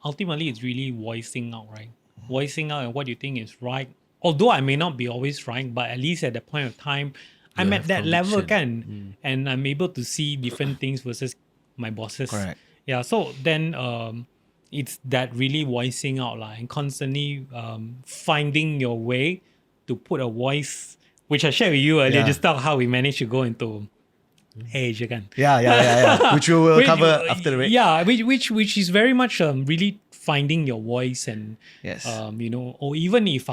ultimately it's really voicing out, right? Voicing out and what you think is right. Although I may not be always right, but at least at that point of time, I'm at that level and I'm able to see different things versus my bosses. Correct. Yeah, so then it's that really voicing out and constantly finding your way to put a voice, which I shared with you earlier, just talk how we managed to go into Asia kan. Yeah. Which we will cover after the break. Yeah, which is very much really finding your voice and Yes. or even if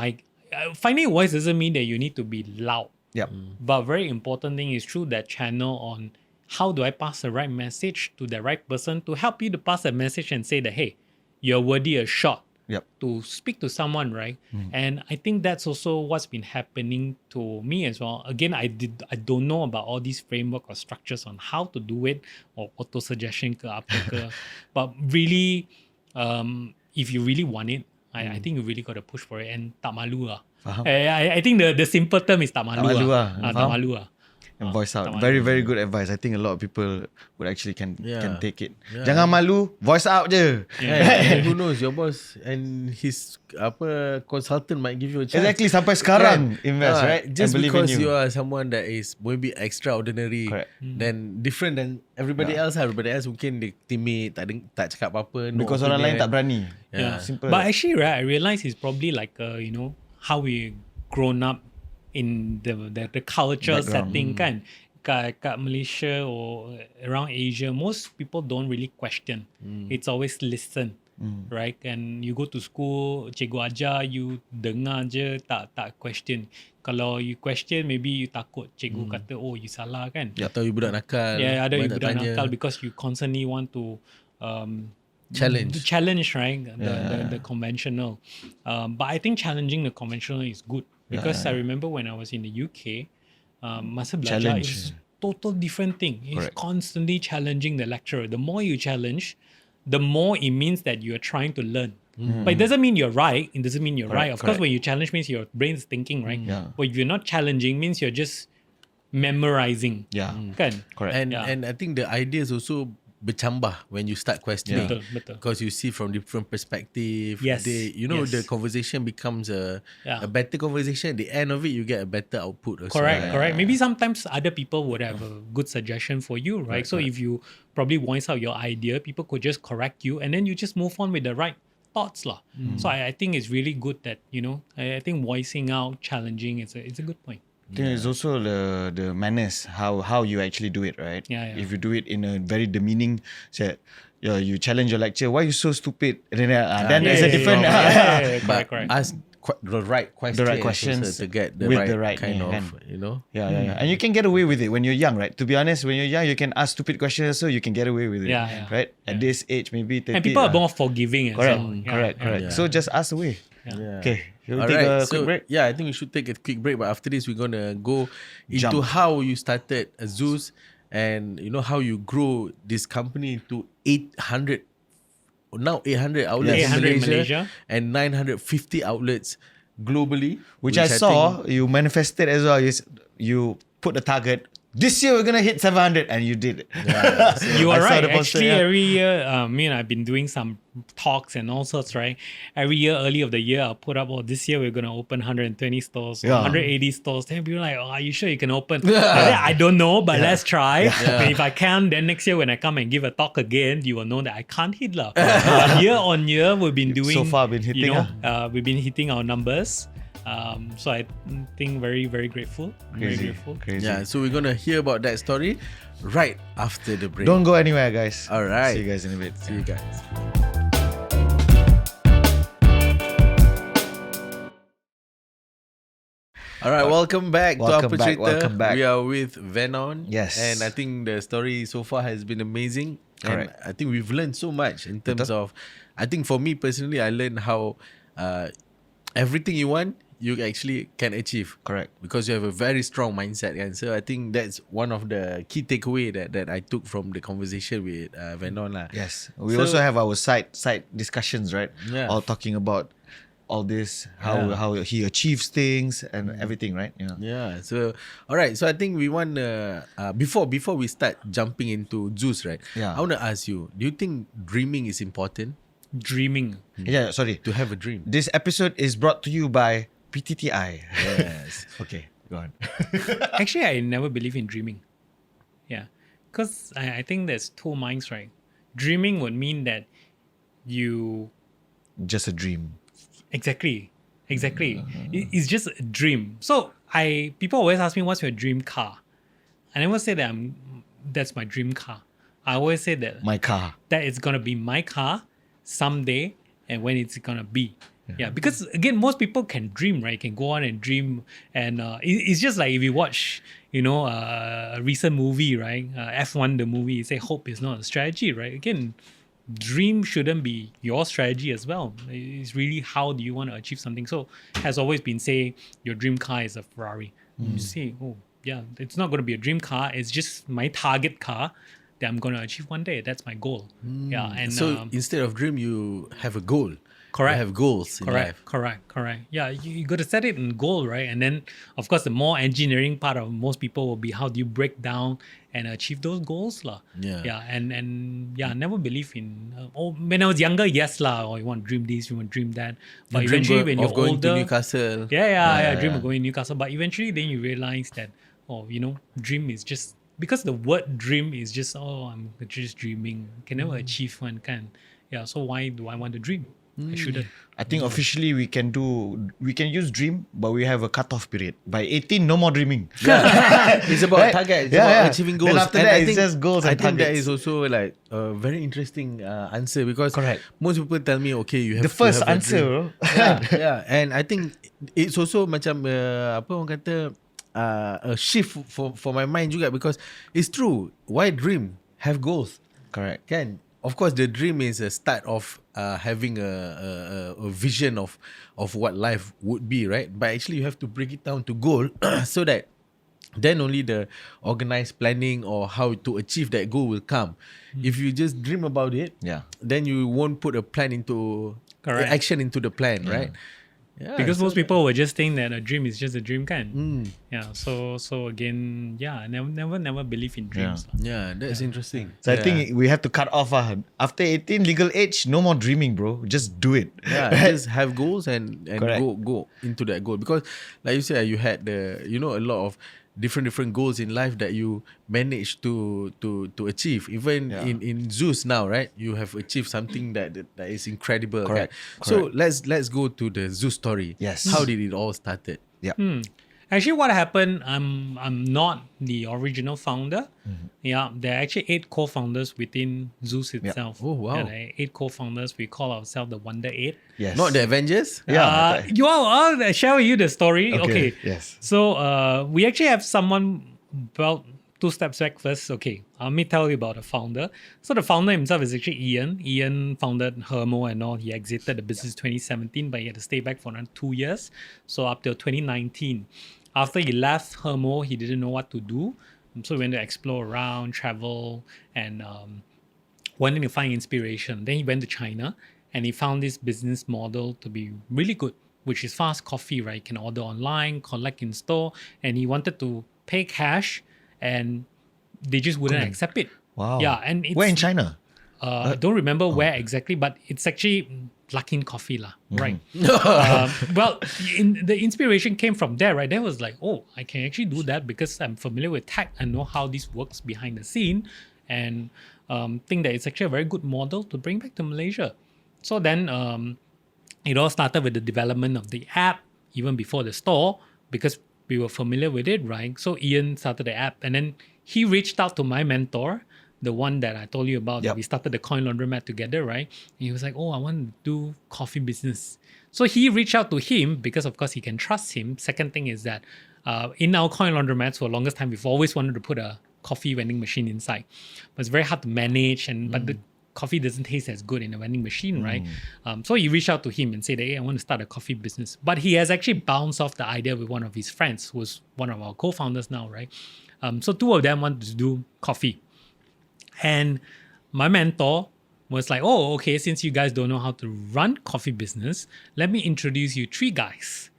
finding a voice doesn't mean that you need to be loud. Yep. But very important thing is through that channel on how do I pass the right message to the right person to help you to pass that message and say that, hey, you're worthy a shot to speak to someone, right? And I think that's also what's been happening to me as well. Again, I don't know about all these framework or structures on how to do it or auto-suggestion ke apa ke. But really, if you really want it, I think you really got to push for it and tak malu lah. I think the simple term is tak malu lah. Tak malu lah. And voice out. Very, very good advice. I think a lot of people would actually can take it. Jangan malu, voice out je. And who knows, your boss and his consultant might give you a chance. Exactly, sampai sekarang invest, right? Just and because in you are someone that is maybe extraordinary, then different than everybody else. Everybody else mungkin dia timid, tak cakap apa-apa. Because orang lain tak berani. Simple. But actually, right, I realize it's probably like how we grown up in the culture setting kan. Kat Malaysia or around Asia, most people don't really question. It's always listen, right? And you go to school, cikgu ajar, you dengar je, tak question. Kalau you question, maybe you takut cikgu kata, oh you salah kan. Atau you budak nakal. Yeah, ada you budak nakal because you constantly want to challenge, right? The conventional. But I think challenging the conventional is good. Because I remember when I was in the UK, masa belajar, it was a total different thing. It's constantly challenging the lecturer. The more you challenge, the more it means that you are trying to learn. But it doesn't mean you're right. It doesn't mean you're right. Of course, when you challenge means your brain's thinking, right? But if you're not challenging, means you're just memorizing. Kan? Correct. And I think the ideas also bercambah when you start questioning. Betul. Because you see from different perspective. Yes. The conversation becomes a better conversation. At the end of it, you get a better output. Also. Correct. Maybe sometimes other people would have a good suggestion for you, right? So if you probably voice out your idea, people could just correct you and then you just move on with the right thoughts lah. So I think it's really good that, I think voicing out, challenging, it's a good point. I think it's also the manners, how you actually do it, right? If you do it in a very demeaning, say, you challenge your lecture, why are you so stupid? And then there's a different... Correct. Ask the right questions. The right questions to get the with right kind of, Yeah. And you can get away with it when you're young, right? To be honest, when you're young, you can ask stupid questions so you can get away with it. Right? At this age, maybe 30. And people are more forgiving as well. Correct. So just ask away. Okay, you All take right, a quick break. Yeah, I think we should take a quick break. But after this, we're gonna go into Jump. how you started a ZUS, and how you grow this company to 800 outlets in 800 in Malaysia, Malaysia. and 950 outlets globally. Which I saw think- you manifested as well. You put the target. This year we're gonna hit 700, and you did it. You I are saw right. the poster, Actually, yeah. every year, I've been doing some talks and all sorts, right? Every year, early of the year, I'll put up, this year we're going to open 120 stores, Yeah. 180 stores. Then people are like, are you sure you can open? I don't know, but let's try. And if I can, then next year when I come and give a talk again, you will know that I can't hit. But year on year, we've been doing, So far been hitting, we've been hitting our numbers. So I think very, very grateful. Very grateful. Crazy. Yeah, so we're gonna hear about that story right after the break. Don't go anywhere, guys. All right. See you guys in a bit. See you guys. All right, welcome back to Welcome Apa back, Cerita. welcome back. We are with Venon. Yes. And I think the story so far has been amazing. Correct. And I think we've learned so much in terms of, I think for me personally, I learned how everything you want, you actually can achieve. Correct. Because you have a very strong mindset. And so I think that's one of the key takeaway that I took from the conversation with Venon. Yes. We So- also have our side discussions, right? Yeah. All talking about all this, how he achieves things and everything, right? Yeah. Yeah. So, all right. So I think we want before we start jumping into ZUS, right? Yeah. I want to ask you: do you think dreaming is important? Dreaming. Yeah, sorry. To have a dream. This episode is brought to you by PTTI. Yes. Okay, go on. Actually, I never believe in dreaming. Yeah. Because I think there's two minds, right? Dreaming would mean that you... Just a dream. Exactly. It's just a dream. So people always ask me, what's your dream car? I never say that that's my dream car. I always say that My car. that it's gonna be my car someday and when it's gonna be. Yeah, because again, most people can dream, right? Can go on and dream, and it's just like if you watch, a recent movie, right? F1, the movie, you say hope is not a strategy, right? Again, dream shouldn't be your strategy as well. It's really how do you want to achieve something. So has always been say your dream car is a Ferrari. You say, it's not going to be a dream car. It's just my target car that I'm going to achieve one day. That's my goal. Yeah, and So instead of dream, you have a goal. Correct. You have goals in life. Correct. Yeah, you got to set it in goal, right? And then, of course, the more engineering part of most people will be how do you break down and achieve those goals, lah. Yeah. Yeah, and I never believe in. When I was younger, yes, lah. Or you want to dream this, you want to dream that. But You dream eventually, when you're of going older, to Newcastle. yeah, dream of going to Newcastle. But eventually, then you realize that, dream is just because the word dream is just I'm just dreaming. Can never achieve one, can. Yeah. So why do I want to dream? I shouldn't. I think officially we can use dream, but we have a cutoff period. By 18, no more dreaming. It's about Right? target. It's Yeah, about yeah. achieving goals. Then after And that, I it's think- just goals and I think that targets. is also like a very interesting answer because Correct. most people tell me, okay, you have The first to have a answer, dream. bro. yeah. And I think it's also macam apa orang kata a shift for my mind juga because it's true. Why dream? Have goals. Correct. Kan? Of course, the dream is a start of having a vision of what life would be, right? But actually, you have to break it down to goal so that then only the organized planning or how to achieve that goal will come. If you just dream about it, then you won't put a plan into Correct. action into the plan, right? Yeah, Because so most people will just think that a dream is just a dream, kan? Mm. Yeah. So again, I never believe in dreams. Yeah, that's interesting. So I think we have to cut off. After 18, legal age, no more dreaming, bro. Just do it. Yeah, just have goals and Correct. go into that goal because, like you said, you had a lot of different goals in life that you managed to achieve. Even in ZUS now, right? You have achieved something that is incredible. Correct. Right? So let's go to the ZUS story. Yes. How did it all started? Yeah. Actually, what happened? I'm not the original founder. Yeah, there are actually 8 co-founders within ZUS itself. Oh, wow. Yeah, there are 8 co-founders. We call ourselves the Wonder 8. Yes. Not the Avengers? Yeah. I'll share with you the story. Okay. Yes. So we actually have someone about 2 steps back first. Okay, let me tell you about the founder. So the founder himself is actually Ian. Ian founded Hermo and all. He exited the business 2017, but he had to stay back for another 2 years. So up till 2019. After he left Hermo, he didn't know what to do. So he went to explore around, travel, and wanting to find inspiration. Then he went to China and he found this business model to be really good, which is fast coffee, right? You can order online, collect in store, and he wanted to pay cash and they just wouldn't accept it. Wow. Yeah, and it's, Where in China? I don't remember where exactly, but it's actually Luckin Coffee lah, right? Well, the inspiration came from there, right? There was like, oh, I can actually do that because I'm familiar with tech and know how this works behind the scene, and think that it's actually a very good model to bring back to Malaysia. So then it all started with the development of the app, even before the store, because we were familiar with it, right? So Ian started the app, and then he reached out to my mentor, the one that I told you about, that we started the coin laundromat together, right? And he was like, oh, I want to do coffee business. So he reached out to him because, of course, he can trust him. Second thing is that in our coin laundromats, for the longest time, we've always wanted to put a coffee vending machine inside. But it's very hard to manage, but the coffee doesn't taste as good in a vending machine, right? So he reached out to him and said, hey, I want to start a coffee business. But he has actually bounced off the idea with one of his friends, who's one of our co-founders now, right? So two of them wanted to do coffee. And my mentor was like, oh, okay, since you guys don't know how to run coffee business, let me introduce you 3 guys.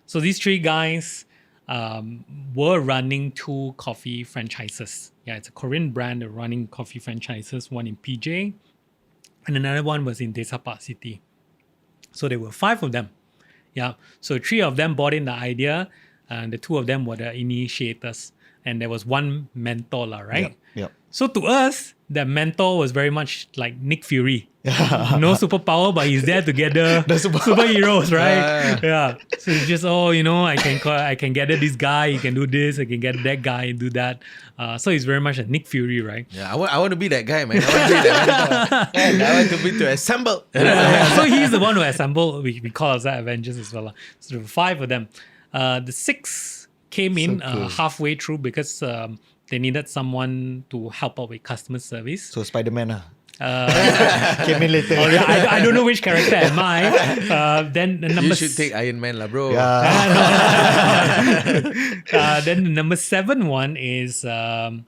So these 3 guys were running 2 coffee franchises. Yeah, it's a Korean brand. They're running coffee franchises, one in PJ and another one was in Desa Park City. So there were 5 of them. Yeah, so 3 of them bought in the idea and the 2 of them were the initiators. And there was one mentor, right? Yep. So to us, the mentor was very much like Nick Fury. No superpower, but he's there to gather superheroes, right? Yeah. So it's just, I can gather this guy, he can do this, I can gather that guy and do that. So he's very much a Nick Fury, right? Yeah, I want to be that guy, man. I want to be to assemble. So he's the one who assembled. We call ourselves Avengers as well. So there were 5 of them. The 6th came in halfway through because they needed someone to help out with customer service. So Spider-Man came in later. I don't know which character am I. Then the number you should take Iron Man lah, bro. Then the number 7 one is the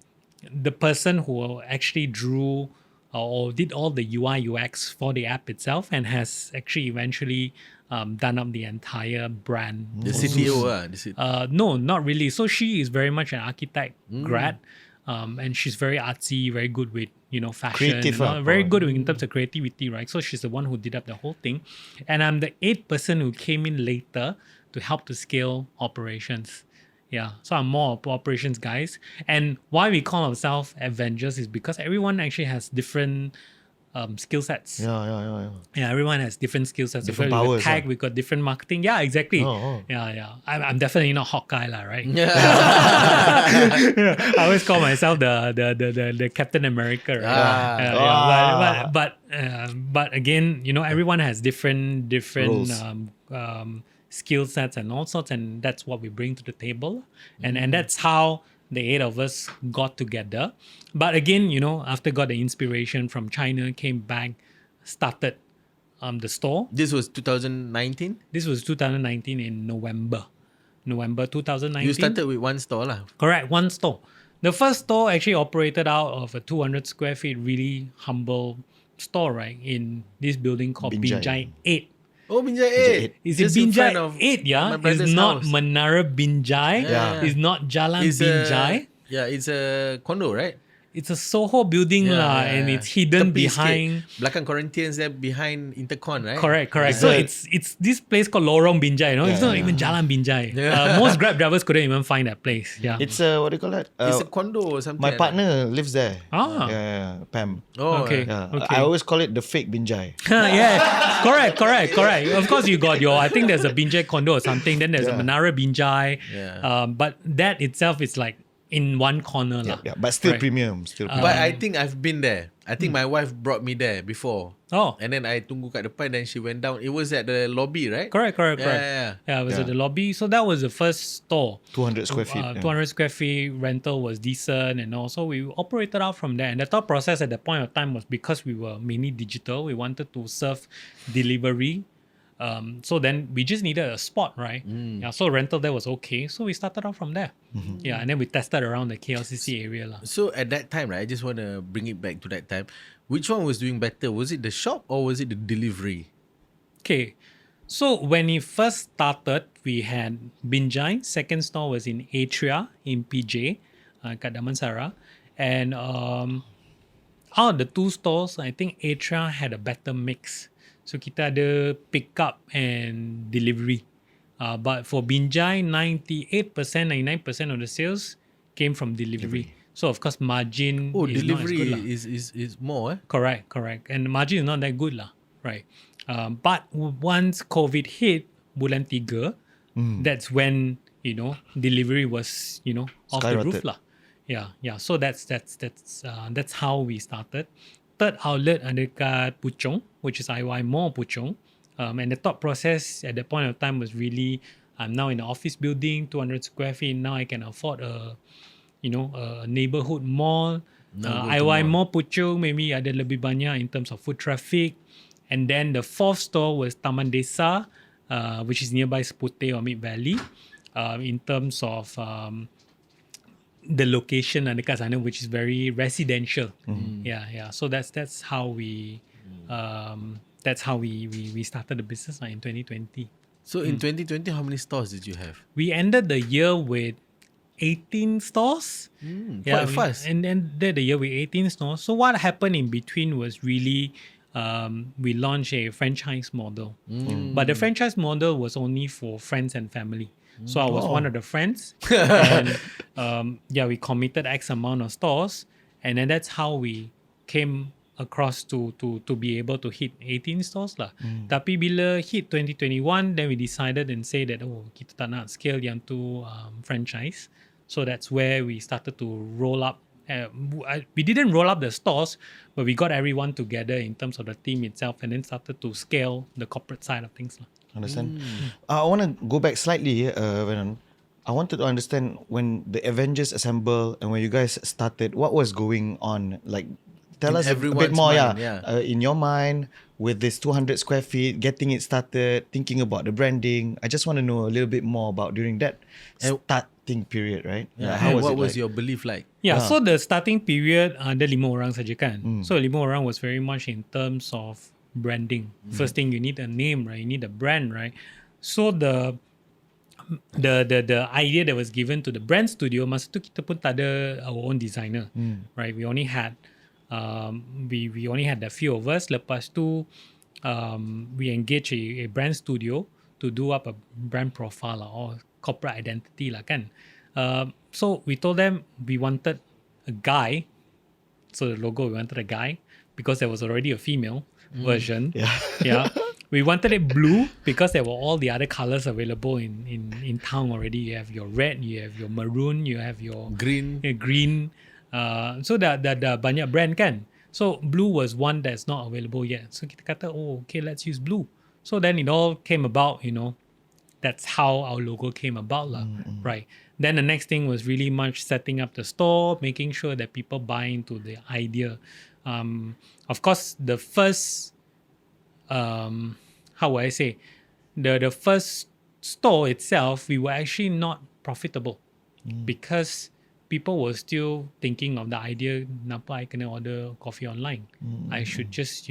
person who actually drew or did all the UI UX for the app itself and has actually eventually done up the entire brand. The CTO, no, not really. So she is very much an architect grad, and she's very artsy, very good with fashion, creative, very good in terms of creativity, right? So she's the one who did up the whole thing, and I'm the 8th person who came in later to help to scale operations. Yeah, so I'm more of operations guys, and why we call ourselves Avengers is because everyone actually has different skill sets. Yeah, everyone has different skill sets. Different we got powers. tag, we got different marketing. Yeah, exactly. Yeah. I'm definitely not Hawkeye lah, right? I always call myself the Captain America, right? But again, everyone has different skill sets and all sorts, and that's what we bring to the table, and that's how the 8 of us got together. But again, after got the inspiration from China, came back, started the store. This was 2019? This was 2019 in November 2019. You started with 1 store lah. Correct, 1 store. The first store actually operated out of a 200 square feet, really humble store, right? In this building called Binjai 8. Oh, Binjai 8. Is it Binjai 8? Yeah, it's not house. Menara Binjai. Yeah. It's not Jalan Binjai. It's a condo, right? It's a Soho building and it's hidden behind. Belakang Corinthians there behind Intercon, right? Correct. So it's this place called Lorong Binjai. It's not even Jalan Binjai. Most Grab drivers couldn't even find that place. Yeah. It's a, what do you call that? It's a condo or something. My partner lives there. Ah. Pam. Oh, Okay. Yeah. Okay. I always call it the fake Binjai. Yeah, correct. Of course, you got I think there's a Binjai condo or something. Then there's a Menara Binjai. Yeah. But that itself is like in one corner. Yeah, but still Right. premium. But I think I've been there. I think my wife brought me there before. Oh, And then I tunggu kat depan, then she went down. It was at the lobby, right? correct. Yeah. Yeah, it was Yeah. at the lobby. So that was the first store. 200 square feet. 200 square feet rental was decent, and also we operated out from there. And the thought process at that point of time was because we were mainly digital, we wanted to serve delivery. So then we just needed a spot, right? Yeah, so rental there was okay. So we started out from there. Yeah, and then we tested around the KLCC area. Lah. So at that time, right, I just want to bring it back to that time. Which one was doing better? Was it the shop or was it the delivery? Okay, so when it first started, we had Binjai. Second store was in Atria in PJ, kat Damansara. And out of the two stores, I think Atria had a better mix. So kita ada pick up and delivery. But for Binjai, 98%, 99% of the sales came from delivery. So of course margin Oh, is not as good delivery lah. is more. Correct. And the margin is not that good lah, right? But once COVID hit, bulan 3, that's when, delivery was, off the roof Skyrocketed. lah. Yeah. So that's how we started. Third outlet ada dekat Puchong, which is IY Mall Puchong. And the thought process at that point of time was really, I'm now in an office building, 200 square feet. Now I can afford a neighborhood mall. IY Mall Puchong maybe ada lebih banyak in terms of foot traffic. And then the fourth store was Taman Desa, which is nearby Seputeh or Mid Valley. In terms of the location dekat sana, which is very residential. Yeah. So that's how we started the business in 2020. So in 2020, how many stores did you have? We ended the year with 18 stores. Quite fast. And ended the year with 18 stores. So what happened in between was really we launched a franchise model. But the franchise model was only for friends and family. So I was one of the friends. And we committed X amount of stores. And then that's how we came across to be able to hit 18 stores lah. Tapi bila hit 2021, then we decided and say that, kita tak nak scale yang tu franchise. So that's where we started to roll up. We didn't roll up the stores, but we got everyone together in terms of the team itself and then started to scale the corporate side of things lah. Understand? I want to go back slightly, Venon. I wanted to understand when the Avengers assembled and when you guys started, what was going on? Like, tell us a bit everyone's more, mind, in your mind, with this 200 square feet, getting it started, thinking about the branding. I just want to know a little bit more about during that starting period, right? How what was your belief like? Yeah, so the starting period ada 5 orang saja kan. So 5 orang was very much in terms of branding. First thing, you need a name, right? You need a brand, right? So the idea that was given to the brand studio, masa tu kita pun tak ada our own designer, right? We only had we only had a few of us. Lepas tu we engaged a brand studio to do up a brand profile or corporate identity lah kan. So we told them we wanted a guy. So the logo, we wanted a guy because there was already a female version. Yeah. We wanted it blue because there were all the other colors available in town already. You have your red, you have your maroon, you have your Green. green. So dah banyak brand kan. So blue was one that's not available yet. So kita kata, okay, let's use blue. So then it all came about, that's how our logo came about lah, right? Then the next thing was really much setting up the store, making sure that people buy into the idea. Of course, the first, how would I say, the first store itself, we were actually not profitable because people were still thinking of the idea, kenapa I kena order coffee online? I should just,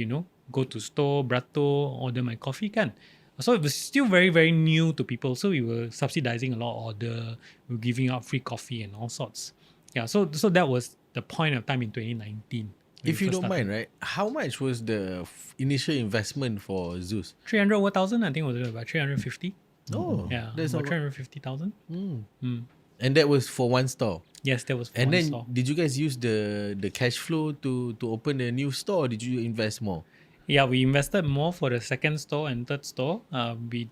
go to store, beratur, order my coffee kan? So it was still very, very new to people. So we were subsidizing a lot of order, we were giving out free coffee and all sorts. Yeah, so that was the point of time in 2019. If you don't mind, right? How much was the initial investment for ZUS? 300 over 1,000, I think it was about 350. Oh, Yeah, that's about not 350,000. And that was for one store. Yes, that was for And one then store. did you guys use the cash flow to open a new store, or did you invest more? Yeah, we invested more for the second store and third store. We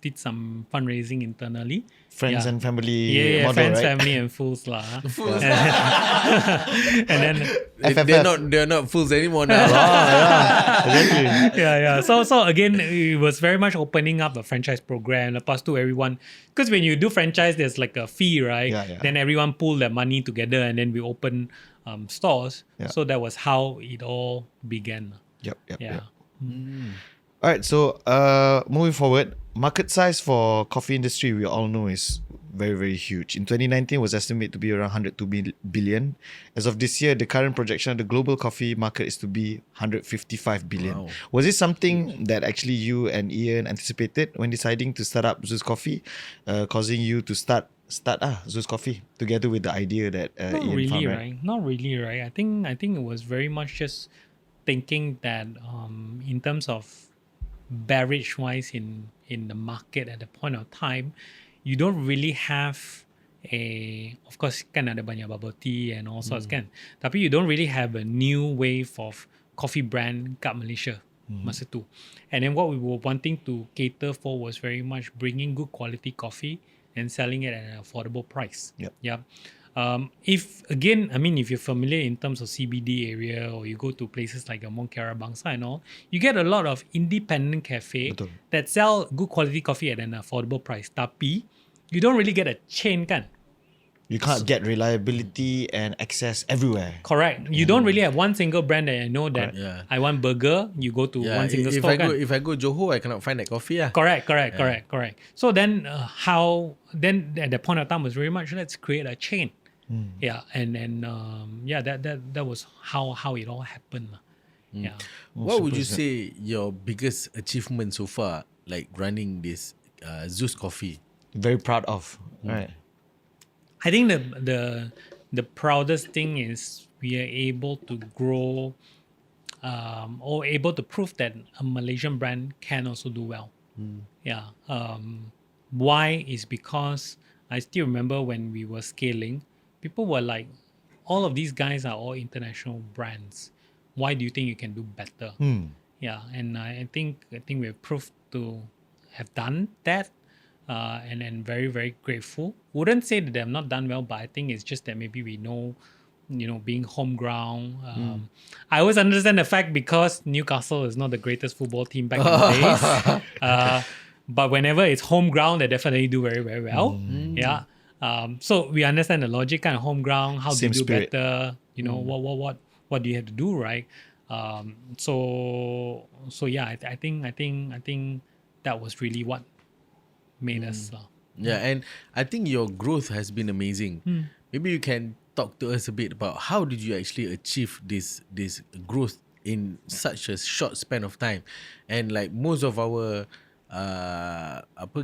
did some fundraising internally. Friends and family Yeah, model, friends, right? family, and fools lah. Fools. And then FFF. they're not fools anymore now. Exactly. yeah. So again, it was very much opening up a franchise program. Lepas tu everyone, because when you do franchise, there's like a fee, right? Yeah. Then everyone pool their money together, and then we open stores. Yeah. So that was how it all began. Yep. Yeah. All right, so moving forward, market size for coffee industry we all know is very, very huge. In 2019, it was estimated to be around 102 billion. As of this year, the current projection of the global coffee market is to be 155 billion. Wow. Was this something that actually you and Ian anticipated when deciding to start up ZUS Coffee, causing you to start ZUS Coffee together with the idea that Not Ian really, found, right? Not really, right? I think it was very much just thinking that in terms of beverage wise in the market at the point of time, you don't really have of course kan ada banyak bubble tea and all sorts kan, tapi you don't really have a new wave of coffee brand kat Malaysia masa tu. And then what we were wanting to cater for was very much bringing good quality coffee and selling it at an affordable price. Yep. If you're familiar in terms of CBD area, or you go to places like Mont Kiara Bangsa and all, you get a lot of independent cafe Betul. that sell good quality coffee at an affordable price. Tapi you don't really get a chain kan. You can't get reliability and access everywhere. Correct. You don't really have one single brand that I know that Correct. Yeah. I want burger, you go to one single if store I go kan. if I go Johor, I cannot find that coffee. Correct. So then then at that point of time was very much let's create a chain. Yeah, and that was how it all happened. Yeah. What would you super say your biggest achievement so far, like running this ZUS Coffee? Very proud of. Right. I think the proudest thing is we are able to grow or able to prove that a Malaysian brand can also do well. Yeah. Why is because I still remember when we were scaling, people were like, all of these guys are all international brands. Why do you think you can do better? Yeah, and I think we've proved to have done that. And very, very grateful. Wouldn't say that they have not done well, but I think it's just that maybe we know, being home ground. I always understand the fact because Newcastle is not the greatest football team back in the days. But whenever it's home ground, they definitely do very, very well. Yeah. So we understand the logic, kind of home ground, how Same to do spirit. better, what do you have to do, right? So yeah, I think that was really what made us. Yeah, and I think your growth has been amazing. Maybe you can talk to us a bit about how did you actually achieve this growth in such a short span of time, and like most of our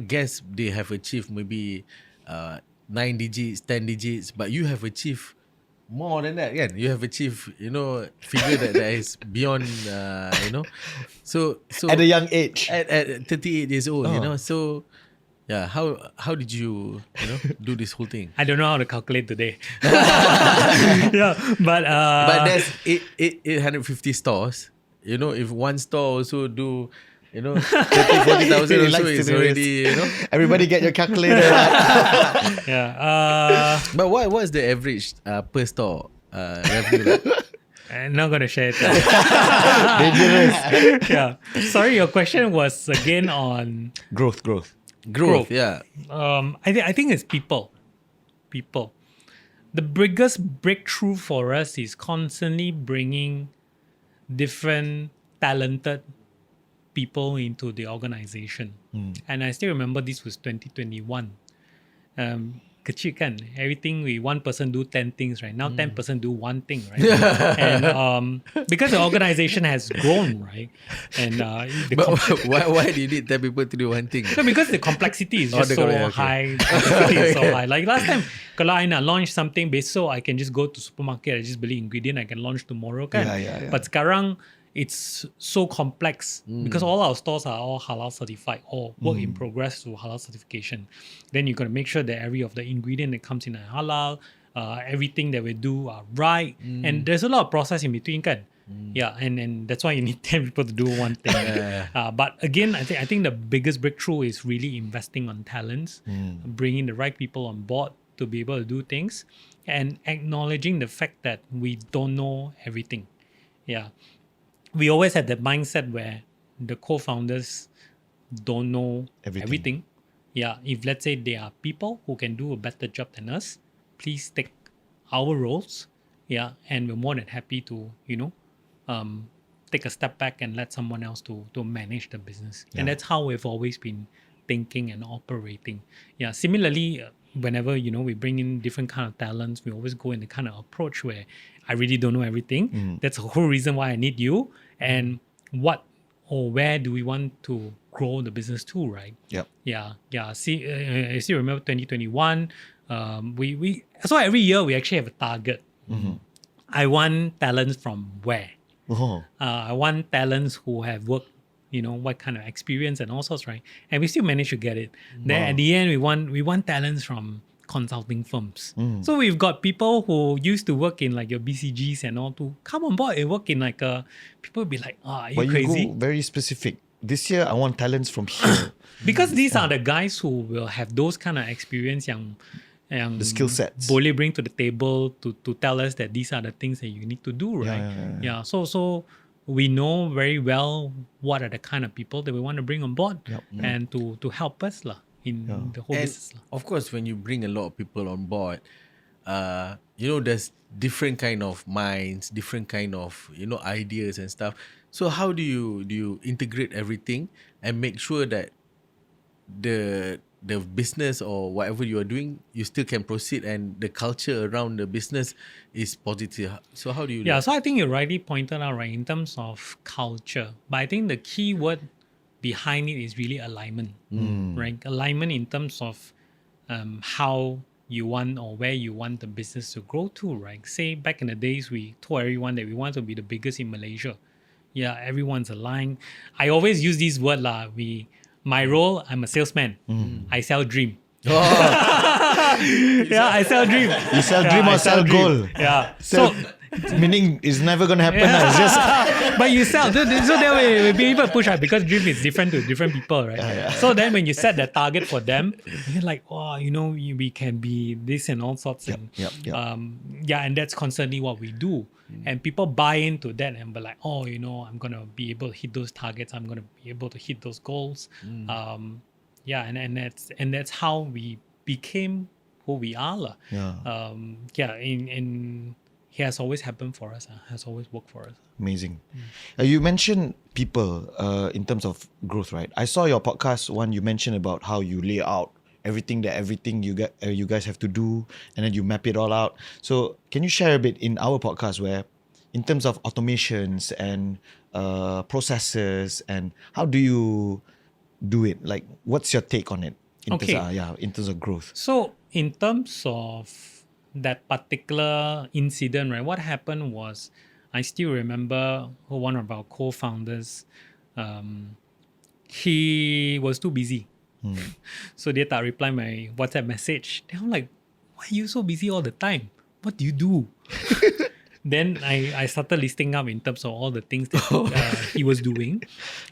guests, they have achieved maybe 9 digits, 10 digits, but you have achieved more than that, kan? You have achieved, figure that is beyond, So At a young age. at 38 years old, so yeah, how did you, do this whole thing? I don't know how to calculate today. Yeah, but there's 850 stores. If one store also do, 30,000-40,000 also He likes to is do already, Everybody get your calculator. yeah. But what is the average per store revenue like? I'm not gonna share it. Dangerous. Yeah. Sorry, your question was again on Growth. Growth, yeah. I think it's people. The biggest breakthrough for us is constantly bringing different talented people into the organization. And I still remember this was 2021. Kecil kan, everything one person do 10 things, right? Now 10% do one thing, right? And because the organization has grown, right? And Why do you need 10 people to do one thing? no, because the complexity is just the so complexity, okay. high. The complexity is so high. Like last time, kalau I nak launch something, besok I can just go to supermarket, I just beli ingredient, I can launch tomorrow kan. Yeah. But sekarang, it's so complex because all our stores are all halal certified or work in progress to halal certification. Then you got to make sure that every of the ingredient that comes in are halal, everything that we do are right. And there's a lot of process in between kan. Yeah, and that's why you need 10 people to do one thing. But again, I think the biggest breakthrough is really investing on talents, bringing the right people on board to be able to do things, and acknowledging the fact that we don't know everything. Yeah, we always had that mindset where the co-founders don't know everything. Yeah, if let's say there are people who can do a better job than us, please take our roles. Yeah, and we're more than happy to, take a step back and let someone else to manage the business. And that's how we've always been thinking and operating. Yeah, similarly, whenever, we bring in different kind of talents, we always go in the kind of approach where I really don't know everything. That's the whole reason why I need you. And what or where do we want to grow the business to, right? Yep. Yeah. See, I still remember 2021. We so every year we actually have a target. I want talents from where? I want talents who have worked, what kind of experience and all sorts, right? And we still manage to get it. Then at the end, we want talents from consulting firms. So we've got people who used to work in like your BCGs and all to come on board and work in like people will be like, are you But crazy? you go very specific. This year, I want talents from here. Because these are the guys who will have those kind of experience yang The skill sets. boleh bring to the table to tell us that these are the things that you need to do, right? Yeah. So we know very well what are the kind of people that we want to bring on board and to help us lah in the whole business lah. Of course, when you bring a lot of people on board, there's different kind of minds, different kind of ideas and stuff. So how do you integrate everything and make sure that the business or whatever you are doing, you still can proceed and the culture around the business is positive? So how do you? Yeah, so I think you rightly pointed out, right, in terms of culture. But I think the key word behind it is really alignment, right? Alignment in terms of how you want or where you want the business to grow to, right? Say back in the days, we told everyone that we want to be the biggest in Malaysia. Yeah, everyone's aligned. I always use this word lah. My role, I'm a salesman. I sell dream. Yeah, I sell dream. You sell dream or sell gold? Yeah. Meaning it's never going to happen. It's just But you sell. So that way we'll be able to push out because dream is different to different people, right? So then when you set the target for them, you're like, oh, we can be this and all sorts. And that's constantly what we do. And people buy into that and be like, oh, I'm going to be able to hit those targets. I'm going to be able to hit those goals. And that's how we became who we are. And it has always happened for us. Has always worked for us. amazing. You mentioned people in terms of growth, right? I saw your podcast one. You mentioned about how you lay out everything you guys have to do, and then you map it all out. So can you share a bit in our podcast where, in terms of automations and processes, and how do you do it? Like, what's your take on it? In terms of growth. So in terms of that particular incident, right? What happened was, I still remember one of our co-founders. He was too busy. So dia tak reply my WhatsApp message. Then I'm like, why are you so busy all the time? What do you do? Then I started listing up in terms of all the things that he was doing.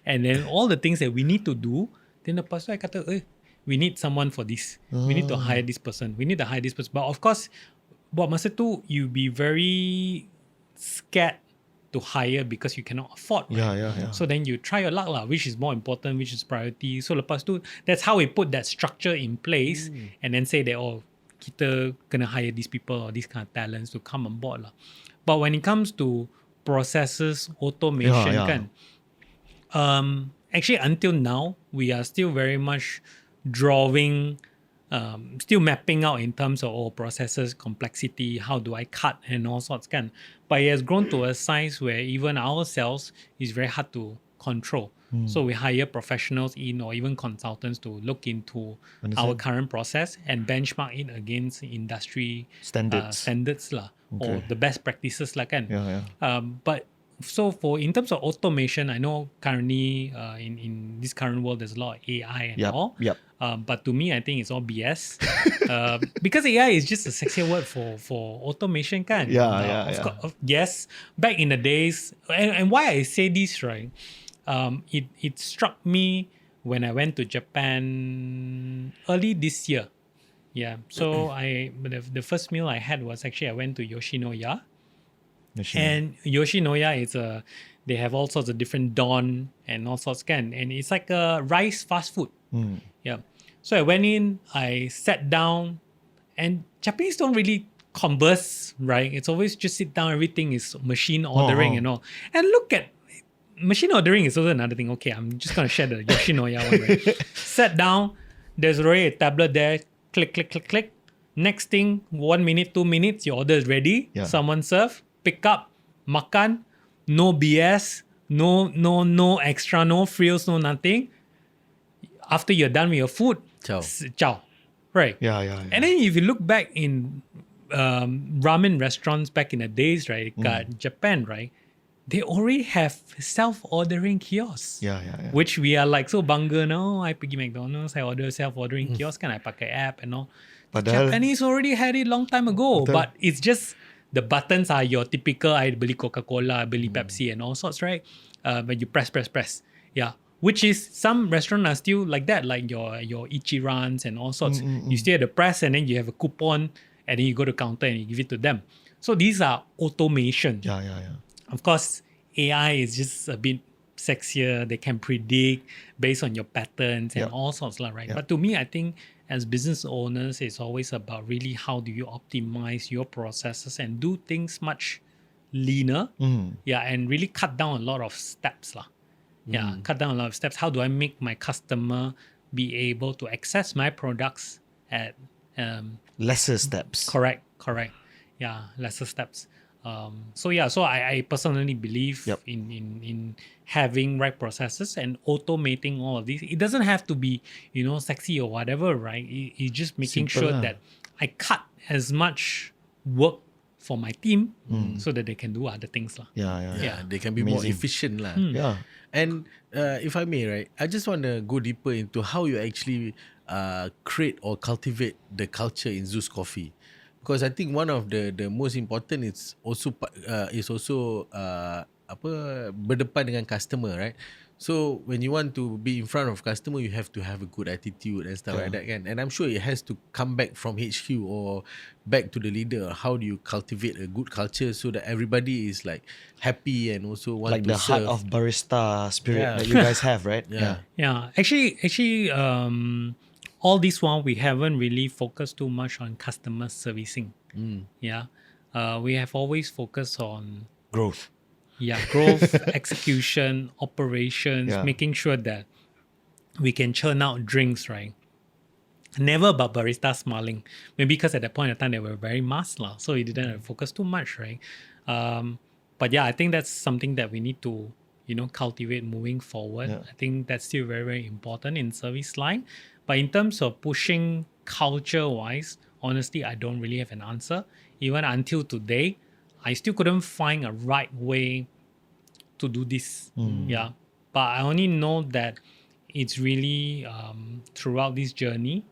And then all the things that we need to do. Then the pastor I kata, we need someone for this. We need to hire this person. We need to hire this person. But of course, buat masa tu, you be very scared to hire because you cannot afford. Right? Yeah. So then you try your luck lah, which is more important, which is priority. So lepas tu, that's how we put that structure in place and then say that, kita kena hire these people or these kind of talents to come on board lah. But when it comes to processes, automation, actually until now, we are still very much drawing, still mapping out in terms of processes, complexity, how do I cut and all sorts kan. But it has grown to a size where even ourselves is very hard to control. So we hire professionals in or even consultants to look into our current process and benchmark it against industry standards lah, or the best practices lah kan. But so for in terms of automation, I know currently in this current world there's a lot of AI and all. Yep. But to me, I think it's all BS. Because AI is just a sexier word for automation, kan? Yes, back in the days, and why I say this, right? It struck me when I went to Japan early this year. Yeah, so the first meal I had was actually I went to Yoshinoya. And Yoshinoya is they have all sorts of different don and all sorts, and it's like a rice fast food. Yeah. So I went in, I sat down, and Japanese don't really converse, right? It's always just sit down, everything is machine ordering and all. And look at machine ordering is also another thing. Okay, I'm just gonna share the Yoshinoya one, right? Sat down, there's already a tablet there, click, click, click, click. Next thing, 1 minute, 2 minutes, your order is ready. Yeah. Someone serve, pick up, makan, no BS, no extra, no frills, no nothing. After you're done with your food, ciao. Right. Yeah. And then if you look back in ramen restaurants back in the days, right, Japan, right, they already have self-ordering kiosks. Yeah. Which we are like so bangga now. I pergi McDonald's, I order self-ordering kiosk, and I pakai app and all. Padahal Japanese already had it long time ago, but it's just the buttons are your typical. I beli Coca-Cola, I beli Pepsi, and all sorts, right? But you press. Yeah, which is some restaurants are still like that, like your Ichirans and all sorts. You still have the press, and then you have a coupon, and then you go to counter and you give it to them. So these are automation. Yeah. Of course, AI is just a bit sexier. They can predict based on your patterns and all sorts, right? But to me, I think as business owners, it's always about really how do you optimize your processes and do things much leaner. And really cut down a lot of steps. Cut down a lot of steps. How do I make my customer be able to access my products at lesser steps? Correct. Yeah, lesser steps. So I personally believe in having right processes and automating all of these. It doesn't have to be, sexy or whatever, right? It's just making Simple sure that I cut as much work for my team so that they can do other things. Yeah, they can be more efficient. Yeah. And if I may, right, I just want to go deeper into how you actually create or cultivate the culture in ZUS Coffee. Because I think one of the most important is also berdepan dengan customer, right? So when you want to be in front of customer, you have to have a good attitude and stuff like that, kan? And I'm sure it has to come back from HQ or back to the leader. How do you cultivate a good culture so that everybody is like happy and also want like to the serve? heart of barista spirit that you guys have, right? Yeah. Actually, all this while we haven't really focused too much on customer servicing. We have always focused on Growth. growth, execution, operations, making sure that we can churn out drinks, right? Never about barista smiling. Maybe because at that point in time they were very mass, so we didn't focus too much, right? But I think that's something that we need to cultivate moving forward. I think that's still very, very important in service line. But in terms of pushing culture-wise, honestly, I don't really have an answer. Even until today, I still couldn't find a right way to do this. But I only know that it's really throughout this journey,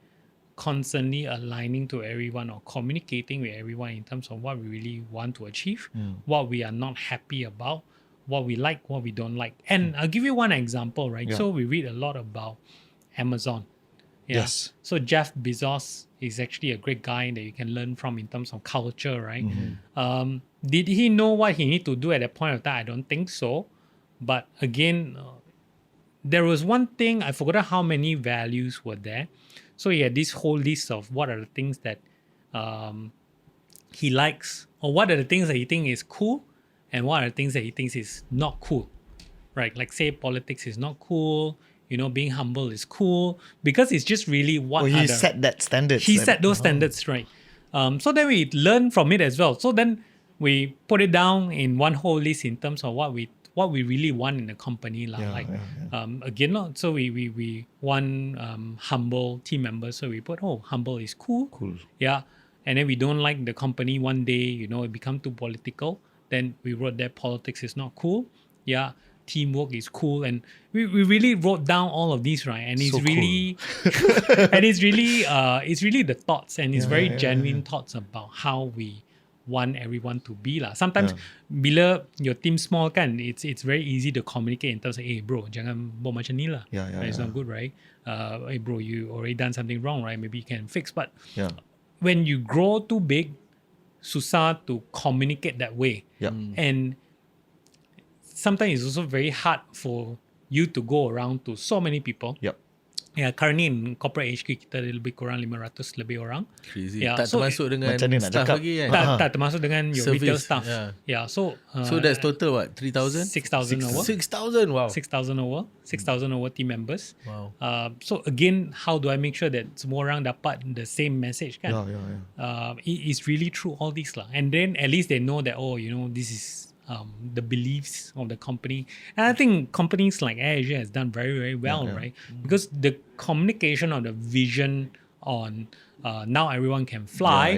constantly aligning to everyone or communicating with everyone in terms of what we really want to achieve, what we are not happy about, what we like, what we don't like. And I'll give you one example, right? So we read a lot about Amazon. Yes. So Jeff Bezos is actually a great guy that you can learn from in terms of culture, right? Did he know what he needed to do at that point of time? I don't think so. But again, there was one thing, I forgot how many values were there. So he had this whole list of what are the things that he likes, or what are the things that he thinks is cool, and what are the things that he thinks is not cool, right? Like say politics is not cool, being humble is cool, because it's just really what he set that standard. He set those standards, right? So then we learn from it as well. So then we put it down in one whole list in terms of what we really want in the company. Again, so we want humble team members. So we put, humble is cool. Cool. Yeah. And then we don't like the company one day, it become too political. Then we wrote that politics is not cool. Yeah. Teamwork is cool, and we really wrote down all of these, right? And it's So really and it's really the thoughts, and it's very genuine thoughts about how we want everyone to be lah. Sometimes bila your team small kan, it's very easy to communicate in terms of, hey bro, jangan buat macam ni lah. It's not good, right? Hey bro, you already done something wrong, right? Maybe you can fix. But when you grow too big, susah to communicate that way. And sometimes it's also very hard for you to go around to so many people. Yeah, currently in corporate HQ kita lebih kurang 500 lebih orang. Crazy. Yeah, Tak so termasuk dengan macam mana nak staff cakap? lagi kan? tak termasuk dengan your Service, retail staff. yeah. So that's total what? 3,000? 6,000 over. 6,000, wow. 6,000 over team members. Wow. So again, how do I make sure that semua orang dapat the same message kan? It's really through all this lah. And then at least they know that, oh, you know, this is the beliefs of the company. And I think companies like AirAsia has done very, very well, right? Because the communication of the vision on now everyone can fly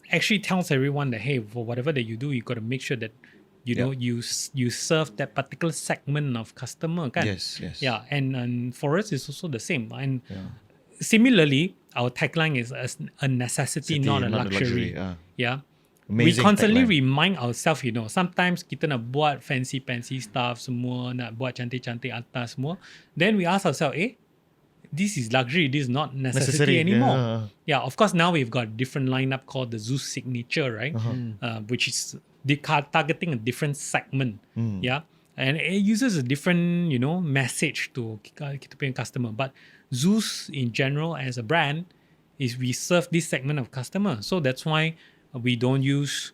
actually tells everyone that, hey, for whatever that you do, you got to make sure that you know you serve that particular segment of customer kan? Yes. Yeah, and for us it's also the same. And similarly, our tagline is a necessity, not a luxury. Yeah. Amazing we constantly tagline. remind ourselves, you know, sometimes kita nak buat fancy stuff semua, nak buat cantik-cantik atas semua. Then we ask ourselves, this is luxury, this is not necessity anymore. Yeah, of course now we've got a different lineup called the ZUS signature, right? Which is targeting a different segment. Yeah. And it uses a different, you know, message to kita punya customer. But ZUS in general as a brand is we serve this segment of customer. So that's why we don't use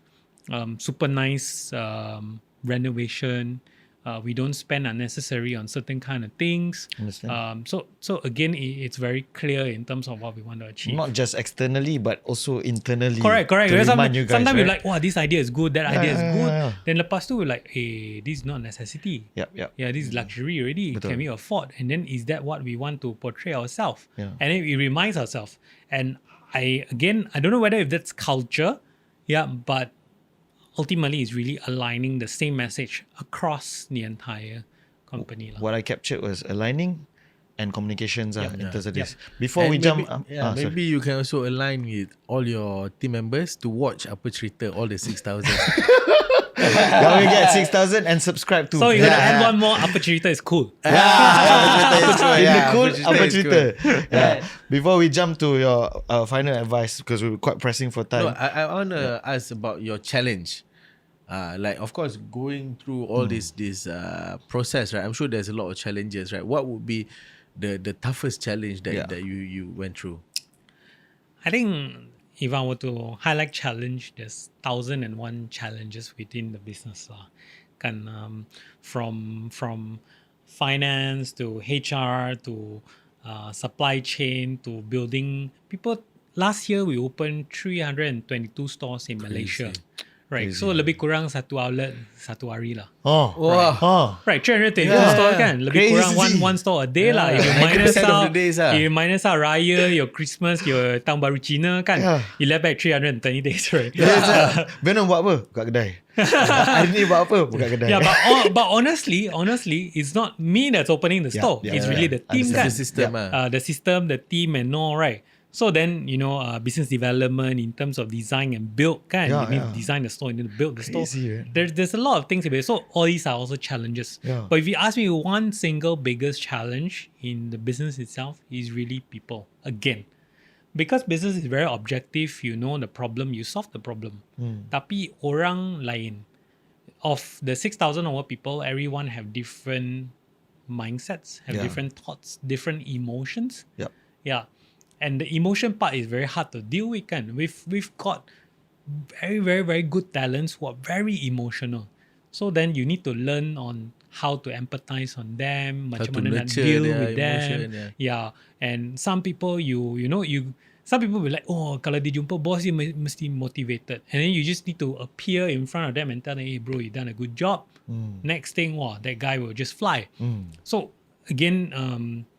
super nice renovation. We don't spend unnecessary on certain kind of things. So again, it's very clear in terms of what we want to achieve. Not just externally, but also internally. Correct. To remind you guys, Sometimes right? you're like, wow, this idea is good, that idea is good. Then lepas tu we're like, hey, this is not necessity. Yep. Yeah, this is luxury already. Betul. Can we afford? And then is that what we want to portray ourselves? Yeah. And then it reminds ourselves. And I don't know whether if that's culture, but ultimately it's really aligning the same message across the entire company. What I captured was aligning and communications in terms of this. Yep. Before And we maybe, jump, maybe you can also align with all your team members to watch Apa Cerita, all the 6,000. now we get 6,000 and subscribe to. So you're gonna add one more. Apa Cerita is cool. In the cool, Apa Cerita Apa is Cerita. Before we jump to your final advice, because we're quite pressing for time. No, I want to ask about your challenge. Like, of course, going through all this process, right? I'm sure there's a lot of challenges, right? What would be the toughest challenge that you went through? I think if I were to highlight challenge, there's 1,001 challenges within the business lah. From finance to HR to supply chain to building. Last year we opened 322 stores in Malaysia. Right, so lebih kurang satu outlet satu hari lah. Right, 322 store kan. Lebih kurang one store a day lah. If you minus out Raya, your Christmas, your Tahun Baru Cina kan, you left back 320 days, right? Venom buat apa? Buka kedai. Hari ni buat apa? Buka kedai. Yeah, but honestly, it's not me that's opening the store. It's really the team kan. The system, the team and all, right? So then, you know, business development in terms of design and build, kan? You need to design the store, you need to build the store. There's a lot of things about it. So all these are also challenges. But if you ask me one single biggest challenge in the business itself is really people. Again, because business is very objective, you know the problem, you solve the problem. Tapi orang lain, of the 6,000 over people, everyone have different mindsets, have different thoughts, different emotions. Yeah. And the emotion part is very hard to deal with. Kan? We've got very, very, very good talents who are very emotional. So then you need to learn on how to empathize on them, macam mana nak deal with them. And some people some people will like, oh, kalau dia jumpa boss dia mesti motivated. And then you just need to appear in front of them and tell them, hey bro, you done a good job. Next thing, that guy will just fly. So again,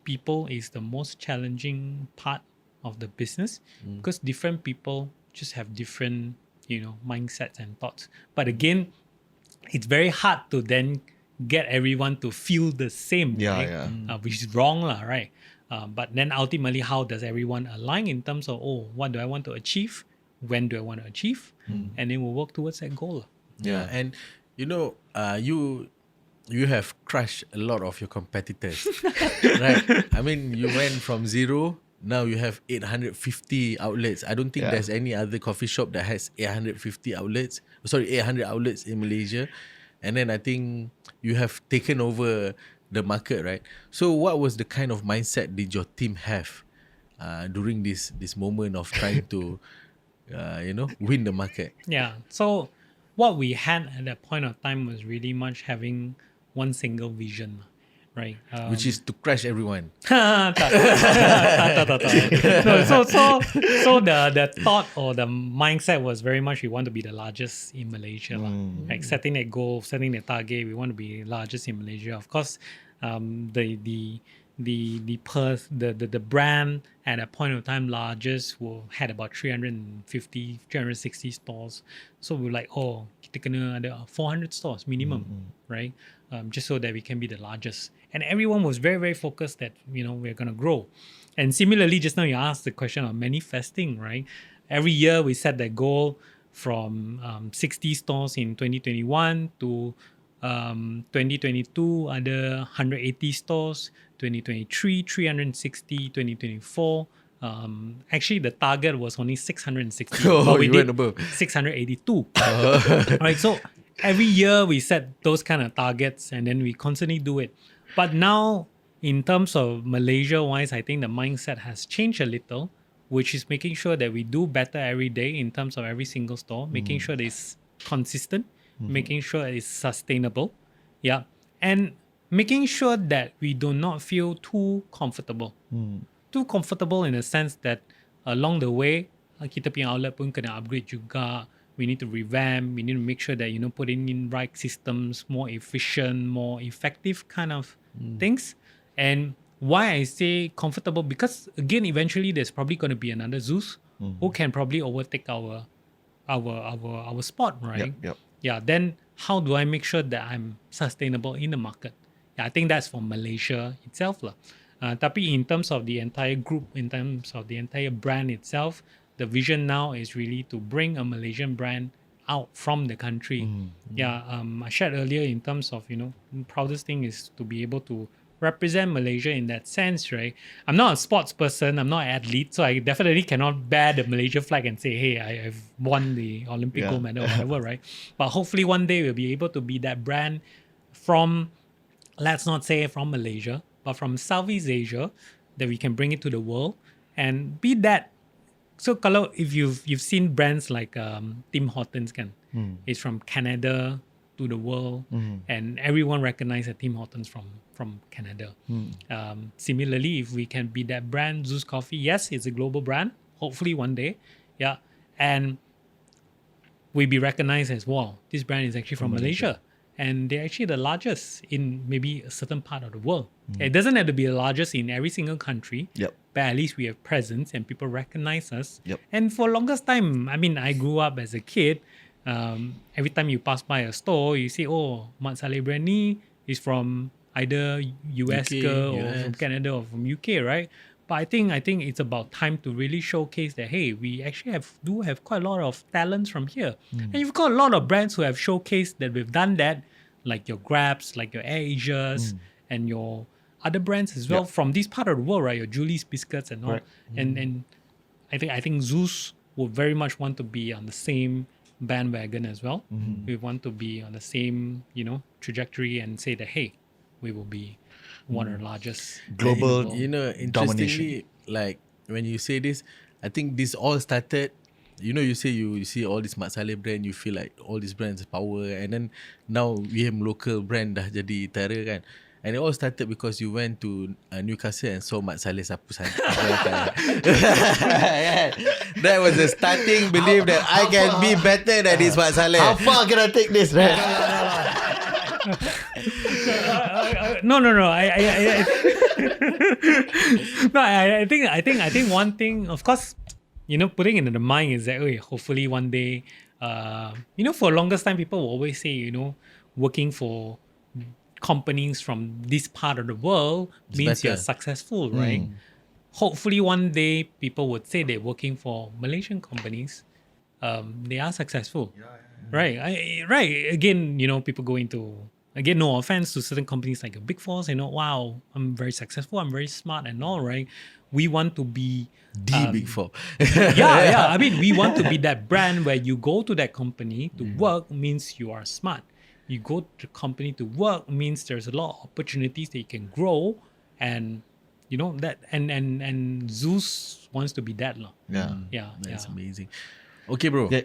people is the most challenging part of the business because different people just have different mindsets and thoughts. But again, it's very hard to then get everyone to feel the same, right? Which is wrong, right? But then ultimately, how does everyone align in terms of, what do I want to achieve? When do I want to achieve? And then we'll work towards that goal. Yeah, and you have crushed a lot of your competitors, right? I mean, you went from 0, now you have 850 outlets. I don't think there's any other coffee shop that has 800 outlets in Malaysia. And then I think you have taken over the market, right? So what was the kind of mindset did your team have during this moment of trying to win the market? Yeah. So what we had at that point of time was really much having one single vision, right? Which is to crush everyone. No, so the thought or the mindset was very much we want to be the largest in Malaysia, like setting that goal, setting the target. We want to be largest in Malaysia. Of course, the brand at that point of time largest had about 360 stores. So we were like, kita kena ada 400 stores minimum, right? Just so that we can be the largest. And everyone was very, very focused that, we're going to grow. And similarly, just now you asked the question of manifesting, right? Every year we set that goal from 60 stores in 2021 to 2022 ada 180 stores, 2023 360, 2024 actually the target was only 660, but we did above 682. Right, so every year we set those kind of targets and then we constantly do it. But now in terms of Malaysia wise, I think the mindset has changed a little, which is making sure that we do better every day in terms of every single store, making sure that it's consistent, making sure it's sustainable, and making sure that we do not feel too comfortable. Too comfortable in the sense that along the way, kita punya outlet pun kena upgrade juga. We need to revamp. We need to make sure that, putting in right systems, more efficient, more effective kind of things. And why I say comfortable, because again, eventually there's probably going to be another ZUS who can probably overtake our spot, right? Yep. Yeah, then how do I make sure that I'm sustainable in the market? Yeah, I think that's for Malaysia itself. Tapi in terms of the entire group, in terms of the entire brand itself, the vision now is really to bring a Malaysian brand out from the country. I shared earlier in terms of, the proudest thing is to be able to represent Malaysia in that sense, right? I'm not a sports person, I'm not an athlete, so I definitely cannot bear the Malaysia flag and say, hey, I've won the Olympic gold medal or whatever, right? But hopefully one day we'll be able to be that brand from, let's not say from Malaysia, but from Southeast Asia, that we can bring it to the world and be that. So kalau if you've seen brands like Tim Hortons kan, it's from Canada to the world, and everyone recognizes Tim Hortons from Canada. Similarly, if we can be that brand, ZUS Coffee, yes, it's a global brand. Hopefully one day, and we be recognized as, wow, this brand is actually from Malaysia. And they're actually the largest in maybe a certain part of the world. It doesn't have to be the largest in every single country, but at least we have presence and people recognize us. And for longest time, I mean, I grew up as a kid. Every time you pass by a store, you see, Mat Saleh brand ni is from either US or from Canada or from UK, right? But I think it's about time to really showcase that, hey, we actually do have quite a lot of talents from here. And you've got a lot of brands who have showcased that we've done that, like your Grabs, like your Air Asias, and your other brands as well from this part of the world, right? Your Julie's Biscuits and all. Right. And I think ZUS will very much want to be on the same bandwagon as well. We want to be on the same, trajectory and say that, hey, we will be one of the largest global interestingly, domination. Like when you say this, I think this all started, you say you see all this Mat Saleh brand, you feel like all these brands power, and then now we have local brand dah jadi terror kan. And it all started because you went to Newcastle and saw Mat Saleh sapu sapu. That was the starting belief that I can be better than this Mat Saleh. How far can I take this, right? No. I think one thing, of course, putting it in the mind is that hopefully one day For longest time, people will always say, working for companies from this part of the world means better. you're successful, right? Hopefully one day people would say they're working for Malaysian companies. They are successful. Right. Right. Again, people go into, again, no offense to certain companies like a Big Four, wow, I'm very successful, I'm very smart and all, right? We want to be The Big Four. yeah. I mean, we want to be that brand where you go to that company to work means you are smart. You go to the company to work means there's a lot of opportunities that you can grow, and that and ZUS wants to be that lah. Yeah. That's amazing. Okay, bro. Yeah.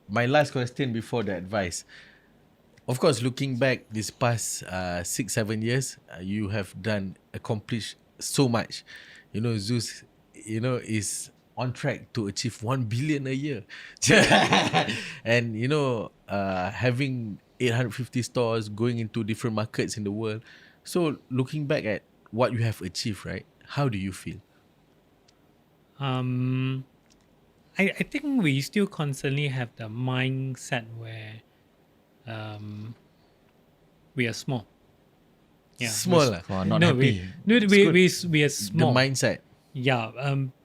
My last question before the advice. Of course, looking back this past 6-7 years, you have accomplished so much. ZUS, is on track to achieve 1 billion a year. And, having 850 stores, going into different markets in the world. So looking back at what you have achieved, right? How do you feel? I think we still constantly have the mindset where we are small. Yeah. Small lah. Not no, happy. we are small. The mindset. Yeah,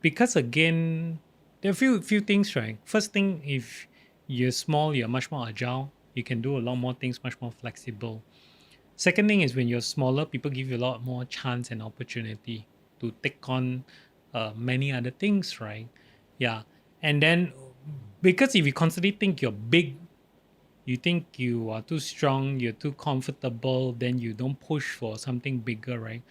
because again, there are few things, right? First thing, if you're small, you're much more agile. You can do a lot more things, much more flexible. Second thing is when you're smaller, people give you a lot more chance and opportunity to take on many other things, right? Yeah, and then because if you constantly think you're big, you think you are too strong, you're too comfortable, then you don't push for something bigger, right?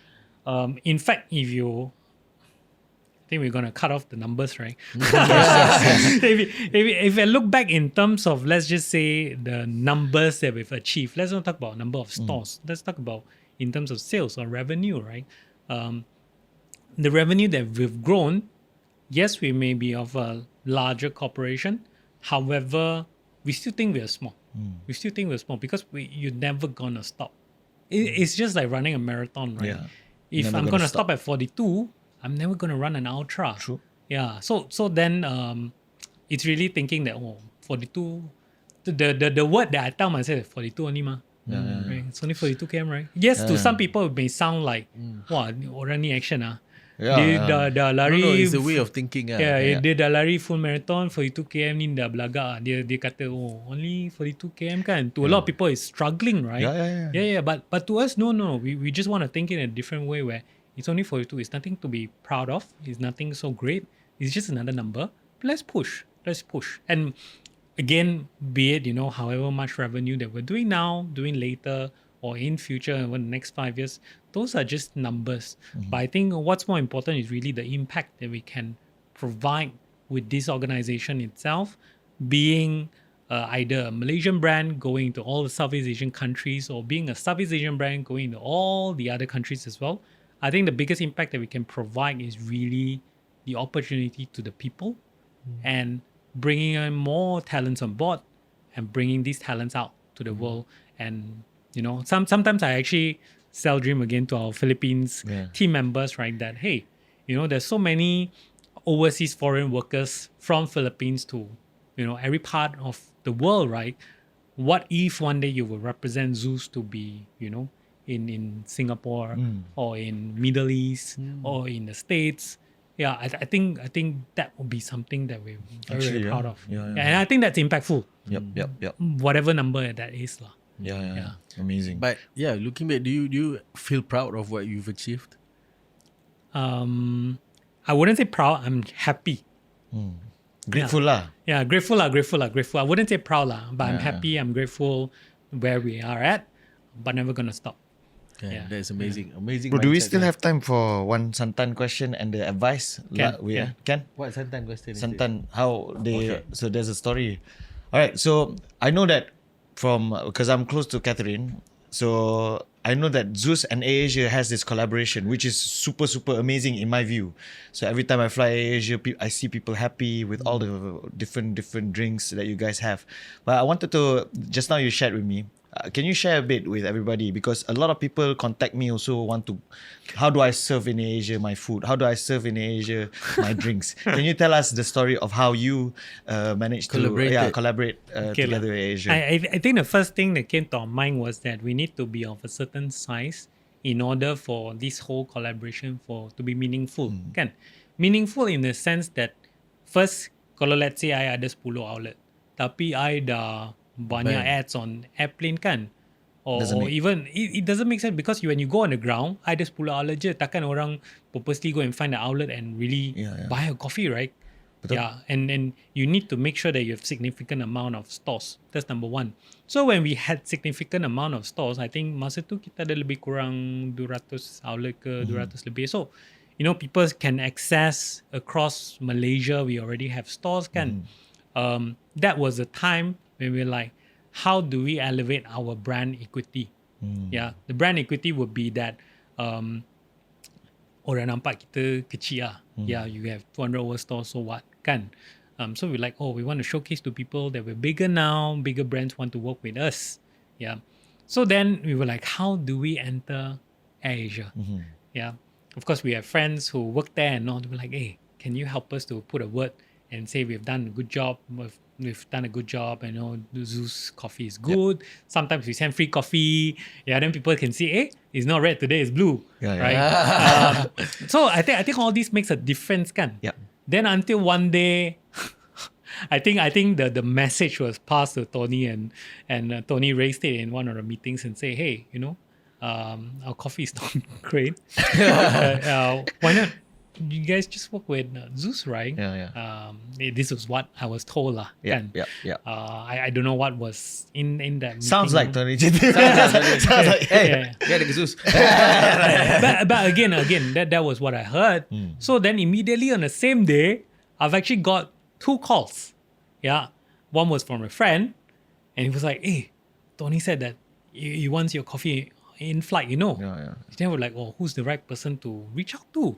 In fact, I think we're going to cut off the numbers, right? If I look back in terms of, let's just say, the numbers that we've achieved, let's not talk about number of stores. Let's talk about in terms of sales or revenue, right? The revenue that we've grown, yes, we may be of a larger corporation. However, we still think we're small. We still think we're small because you're never going to stop. It's just like running a marathon, right? Yeah. If Never I'm gonna going to stop. stop at 42, I'm never going to run an ultra. True. Yeah. So then it's really thinking that 42. The word that I tell myself is 42 only ma. Right? It's only 42 km, right? Yes, to some people it may sound like wah, orang ni action ah. Dia dah lari. No, it's a way of thinking. Dia dah lari full marathon 42 km ni dah belagak. Dia kata only 42 km kan. To a lot of people it's struggling, right? Yeah. But to us no. We just want to think in a different way where it's only 42. It's nothing to be proud of. It's nothing so great. It's just another number. Let's push. And again, be it, however much revenue that we're doing now, doing later, or in future, over the next 5 years, those are just numbers. But I think what's more important is really the impact that we can provide with this organization itself, being either a Malaysian brand going to all the Southeast Asian countries or being a Southeast Asian brand going to all the other countries as well. I think the biggest impact that we can provide is really the opportunity to the people and bringing in more talents on board and bringing these talents out to the world. And, sometimes I actually sell dream again to our Philippines team members, right? That, hey, there's so many overseas foreign workers from Philippines to, every part of the world, right? What if one day you will represent ZUS to be, in Singapore or in Middle East or in the States? Yeah, I think that would be something that we're very proud of. Yeah. And I think that's impactful. Yep. Whatever number that is lah. Yeah. Amazing. But yeah, looking back, do you feel proud of what you've achieved? I wouldn't say proud. I'm happy. Grateful lah. Yeah, grateful. I wouldn't say proud lah, but I'm happy. I'm grateful where we are at, but never gonna stop. Yeah, that's amazing. Amazing. Bro, do we mindset, still guys. have time for one Santan question and the advice? Can. Can? What Santan question? is it? Santan, how they... So there's a story. All right, so I know that because I'm close to Catherine, so I know that ZUS and AirAsia has this collaboration, which is super, super amazing in my view. So every time I fly AirAsia, I see people happy with all the different drinks that you guys have. But I wanted to, just now you shared with me, Can you share a bit with everybody? Because a lot of people contact me also want to, how do I serve in Asia my food? How do I serve in Asia my drinks? Can you tell us the story of how you managed to collaborate together in Asia? I think the first thing that came to our mind was that we need to be of a certain size in order for this whole collaboration to be meaningful. Kan? Meaningful in the sense that first, kalau let's say I ada 10 outlet, tapi I dah banyak ads on airplane kan, or even it doesn't make sense because when you go on the ground, I ada 10 outlet je, takkan orang purposely go and find the outlet and really buy a coffee, right? Betul. Yeah, and you need to make sure that you have significant amount of stores. That's number one. So when we had significant amount of stores, I think masa tu kita ada lebih kurang 200 outlet ke 200 lebih. So people can access across Malaysia. We already have stores kan. That was the time when we're like, how do we elevate our brand equity? Yeah, the brand equity would be that orang nampak kita kecil lah. Yeah, you have 200 over stores, so what? Kan? So we're like, we want to showcase to people that we're bigger now, bigger brands want to work with us. Yeah. So then we were like, how do we enter Asia? Yeah. Of course, we have friends who work there and all. They were like, hey, can you help us to put a word and say we've done a good job? We've done a good job, and the ZUS coffee is good. Sometimes we send free coffee. Yeah, then people can see, it's not red today, it's blue. Right? So I think all this makes a difference, kan? Yeah. Then until one day, I think the message was passed to Tony, and Tony raised it in one of the meetings and say, hey, our coffee is not great. Why not? You guys just work with ZUS, right? Yeah. This was what I was told lah. Yeah. I don't know what was in that meeting. Sounds like Tony. Sounds like, hey, get the ZUS. but again, that was what I heard. So then immediately on the same day, I've actually got 2 calls. Yeah, one was from a friend, and he was like, "Hey, Tony said that he wants your coffee in flight. Yeah. Then we're like, who's the right person to reach out to?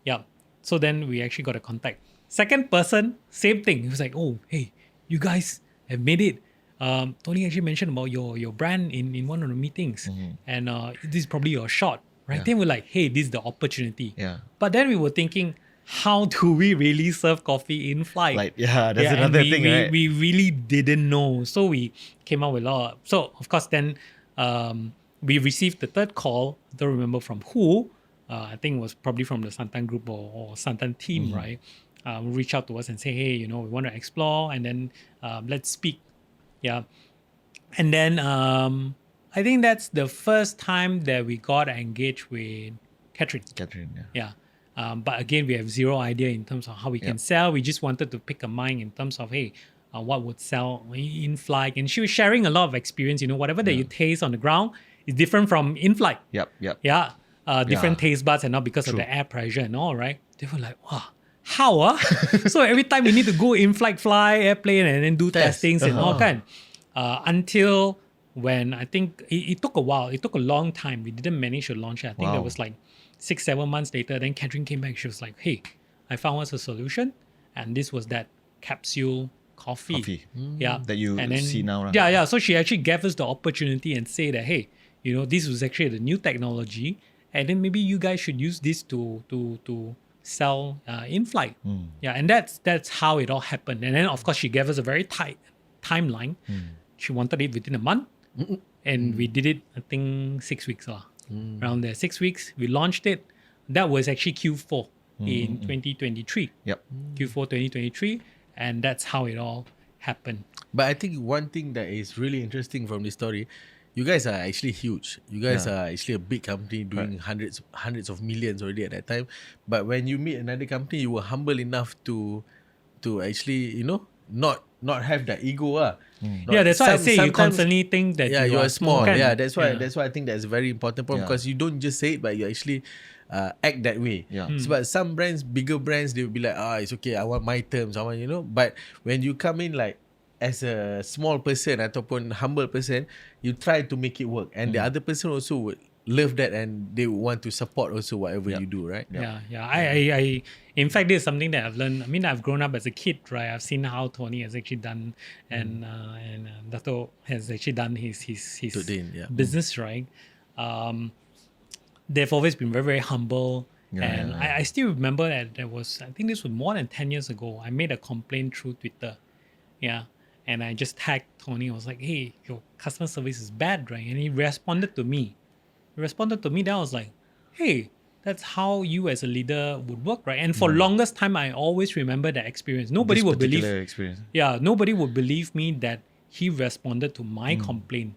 Yeah. So then we actually got a contact. Second person, same thing. He was like, hey, you guys have made it. Tony actually mentioned about your brand in one of the meetings. And this is probably your shot, right? Then we're like, hey, this is the opportunity. Yeah. But then we were thinking, how do we really serve coffee in flight? That's another thing, right? We really didn't know. So we came up with a lot. So, of course, then we received the third call. I don't remember from who. I think it was probably from the Santan group or Santan team, right? Reach out to us and say, hey, we want to explore, and then let's speak. Yeah. And then I think that's the first time that we got engaged with Catherine. Yeah. But again, we have zero idea in terms of how we can sell. We just wanted to pick a mind in terms of, hey, what would sell in flight. And she was sharing a lot of experience. Whatever that you taste on the ground is different from in flight. Yep. Yeah. Different taste buds and all because of the air pressure and all, right? They were like, wow, how? So every time we need to go in fly airplane and then do testings and all kind. Until when I think it took a while. It took a long time. We didn't manage to launch it. I think that was like 6-7 months later. Then Catherine came back. She was like, hey, I found us a solution. And this was that capsule coffee. Yeah. That you see now. Right? Yeah. So she actually gave us the opportunity and say that, hey, this was actually the new technology. And then maybe you guys should use this to sell in flight. Yeah, and that's how it all happened. And then of course she gave us a very tight timeline. She wanted it within a month, and we did it. I think 6 weeks around there. 6 weeks. We launched it. That was actually Q4 in 2023. Yep. Q4 2023, and that's how it all happened. But I think one thing that is really interesting from this story. You guys are actually huge. You guys are actually a big company doing hundreds of millions already at that time. But when you meet another company, you were humble enough to actually, not have that ego. That's why I say you constantly think that you are small. Yeah, that's why I think that's a very important point because you don't just say it, but you actually act that way. But some brands, bigger brands, they will be like, it's okay, I want my terms, I want, But when you come in like as a small person ataupun humble person, you try to make it work, and the other person also would love that and they want to support also whatever you do, right? Yeah. I in fact, this is something that I've learned. I mean, I've grown up as a kid, right? I've seen how Tony has actually done, and Dato has actually done his Today, business, right? They've always been very, very humble. I still remember that there was, I think this was more than 10 years ago, I made a complaint through Twitter. Yeah. And I just tagged Tony. I was like, hey, your customer service is bad, right? And he responded to me. Then I was like, hey, that's how you as a leader would work, right? And for longest time, I always remember that experience. Nobody would believe. Experience. Yeah, nobody would believe me that he responded to my complaint.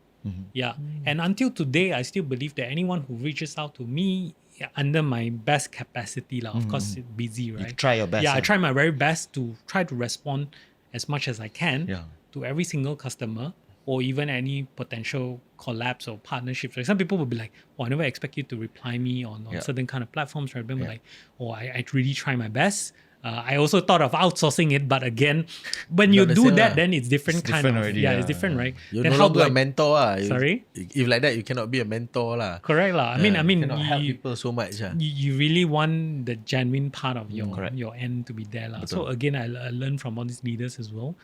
Yeah, and until today, I still believe that anyone who reaches out to me under my best capacity, of course, it's busy, right? You try your best. Yeah, I try my very best to try to respond as much as I can to every single customer, or even any potential collabs or partnerships. Like some people will be like, oh, I never expect you to reply me on certain kind of platforms, right? But like, oh, I really try my best. I also thought of outsourcing it, but again, when you do that, then it's different kind of already, it's different, right? You're then no longer a mentor, Sorry? If like that, you cannot be a mentor, lah. Correct, lah. I mean, you cannot help people so much, you really want the genuine part of your end to be there, lah. So again, I learned from all these leaders as well.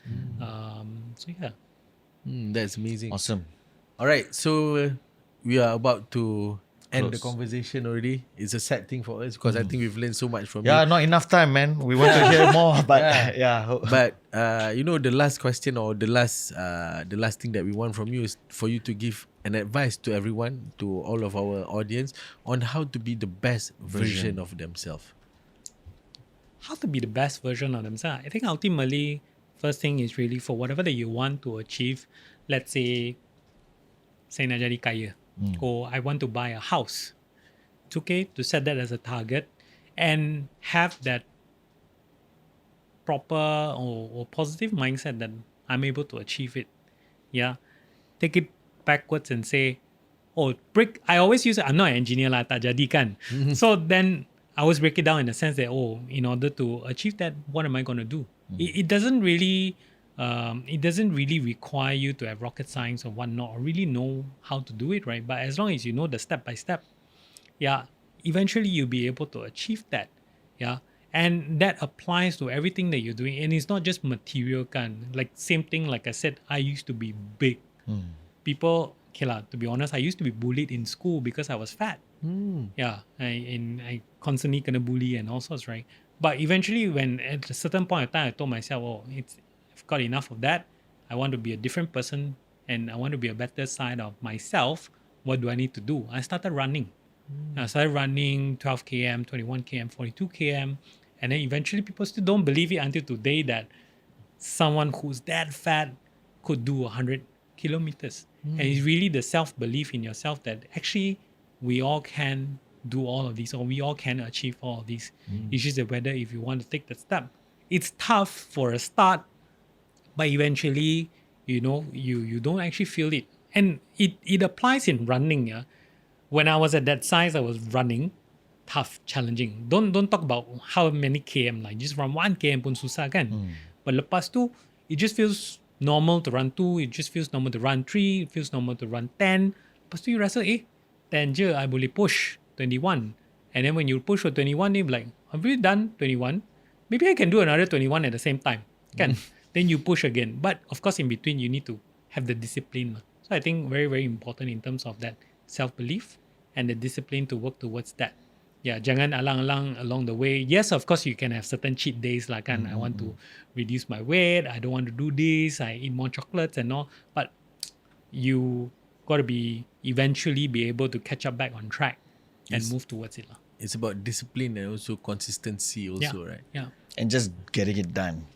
So yeah. That's amazing. Awesome. All right, so we are about to end the conversation already. It's a sad thing for us because I think we've learned so much from you. Not enough time, man. We want to hear more, but But the last question or the last thing that we want from you is for you to give an advice to everyone, to all of our audience, on how to be the best version of themselves. How to be the best version of themselves? I think ultimately, first thing is really for whatever that you want to achieve. Let's say, saya nak jadi kaya. Or I want to buy a house. It's okay to set that as a target and have that proper or positive mindset that I'm able to achieve it. Yeah. Take it backwards and say, I always use it, I'm not an engineer lah, tak jadi kan. So then I always break it down in the sense that, in order to achieve that, what am I going to do? It doesn't really require you to have rocket science or whatnot or really know how to do it, right? But as long as you know the step by step, eventually you'll be able to achieve that. Yeah. And that applies to everything that you're doing. And it's not just material kan. Like same thing, like I said, I used to be big. People, to be honest, I used to be bullied in school because I was fat. Yeah. I constantly kena bully and all sorts, right? But eventually when at a certain point of time, I told myself, I've got enough of that. I want to be a different person and I want to be a better side of myself. What do I need to do? I started running. I started running 12 km, 21 km, 42 km. And then eventually people still don't believe it until today that someone who's that fat could do 100 kilometers. And it's really the self-belief in yourself that actually we all can do all of these or we all can achieve all of these. It's just that whether if you want to take that step. It's tough for a start, but eventually, you don't actually feel it. And it applies in running. Yeah? When I was at that size, I was running. Tough, challenging. Don't talk about how many km. Like just run 1 km pun susah kan. But lepas tu, it just feels normal to run 2. It just feels normal to run 3. It feels normal to run 10. Lepas tu you rasa, 10 je, I boleh push 21. And then when you push for 21, you're like, have you done 21? Maybe I can do another 21 at the same time. Kan? Then you push again. But of course, in between, you need to have the discipline. So I think very, very important in terms of that self-belief and the discipline to work towards that. Yeah, jangan alang-alang along the way. Yes, of course, you can have certain cheat days like, I want to reduce my weight. I don't want to do this. I eat more chocolates and all. But you got to eventually be able to catch up back on track and move towards it. It's about discipline and also consistency also, right? Yeah. And just getting it done.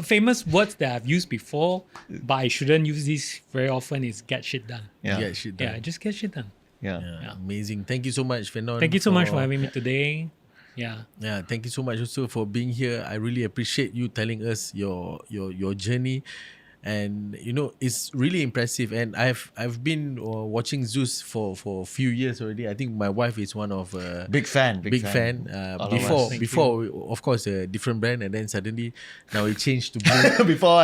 Famous words that I've used before, but I shouldn't use this very often is get shit done. Get shit done. Yeah, just get shit done. Yeah. Amazing. Thank you so much, Fenon. Thank you so much for having me today. Yeah. Thank you so much also for being here. I really appreciate you telling us your journey. and it's really impressive. And I've been watching ZUS for a few years already. I think my wife is one of Big fan. Before of course a different brand, and then suddenly now it changed to Blue. before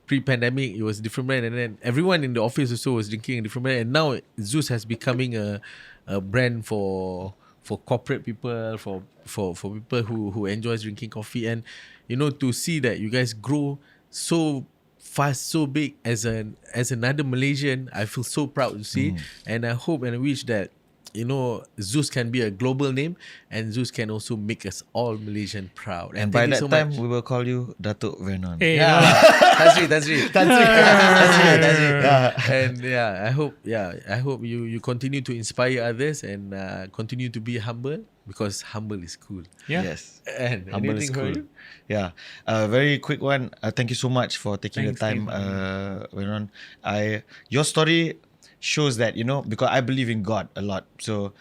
pre-pandemic it was a different brand, and then everyone in the office also was drinking a different brand, and now ZUS has becoming a brand for corporate people, for people who enjoys drinking coffee. And to see that you guys grow so fast, so big as another Malaysian, I feel so proud to see. And I hope and I wish that ZUS can be a global name, and ZUS can also make us all Malaysian proud. And by that time, we will call you Datuk Vernon. Hey, That's it. Yeah. And I hope you continue to inspire others and continue to be humble, because humble is cool. Yeah. Yes. And Humble is anything for cool. you? Yeah. Very quick one. Thank you so much for taking Thanks, the time, Vernon. Your story shows that, because I believe in God a lot. So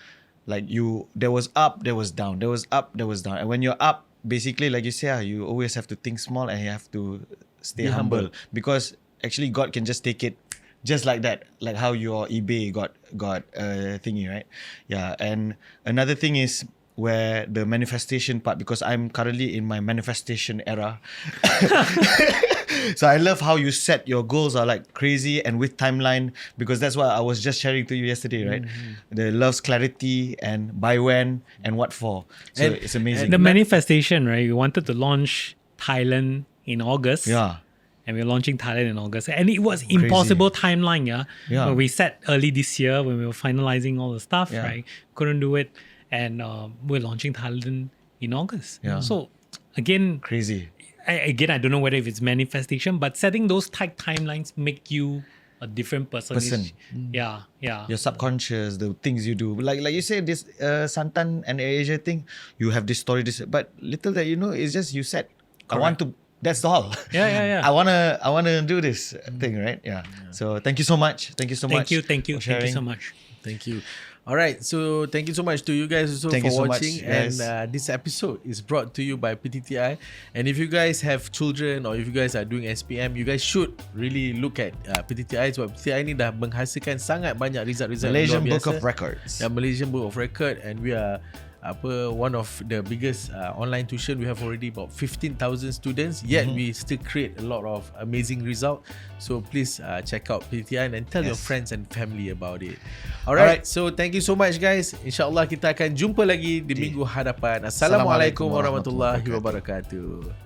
like there was up, there was down, there was up, there was down. And when you're up, basically, like you say, you always have to think small and you have to stay humble, because actually God can just take it just like that, like how your eBay got thingy, right? Yeah. And another thing is where the manifestation part, because I'm currently in my manifestation era. So I love how you set your goals are like crazy and with timeline, because that's what I was just sharing to you yesterday, right? The love's clarity and by when and what for. So it's amazing. The manifestation, right? We wanted to launch Thailand in August. Yeah. And we're launching Thailand in August. And it was impossible timeline, Yeah. When we set early this year, when we were finalizing all the stuff, Yeah. right? Couldn't do it. And we're launching Thailand in August. Yeah. So again, Crazy. I don't know whether if it's manifestation, but setting those tight timelines make you a different person. Yeah. Your subconscious, the things you do. Like you say, this Santan and Asia thing, you have this story, but little that it's just you said, I want to, that's all. Yeah. I wanna do this thing, right? Yeah. So thank you so much. Thank you so much. Thank you so much. Thank you. All right, so thank you so much to you guys also Thank for you so watching. much, guys. And this episode is brought to you by PTTI. And if you guys have children or if you guys are doing SPM, you guys should really look at PTTI, sebab PTTI ni dah menghasilkan sangat banyak result-result Malaysian luar Book biasa. of Records. Malaysian Book of Record, and we are one of the biggest online tuition. We have already about 15,000 students, yet we still create a lot of amazing result. So please check out PTTI and tell your friends and family about it. Alright, so thank you so much guys. InsyaAllah kita akan jumpa lagi di minggu hadapan. Assalamualaikum warahmatullahi wabarakatuh.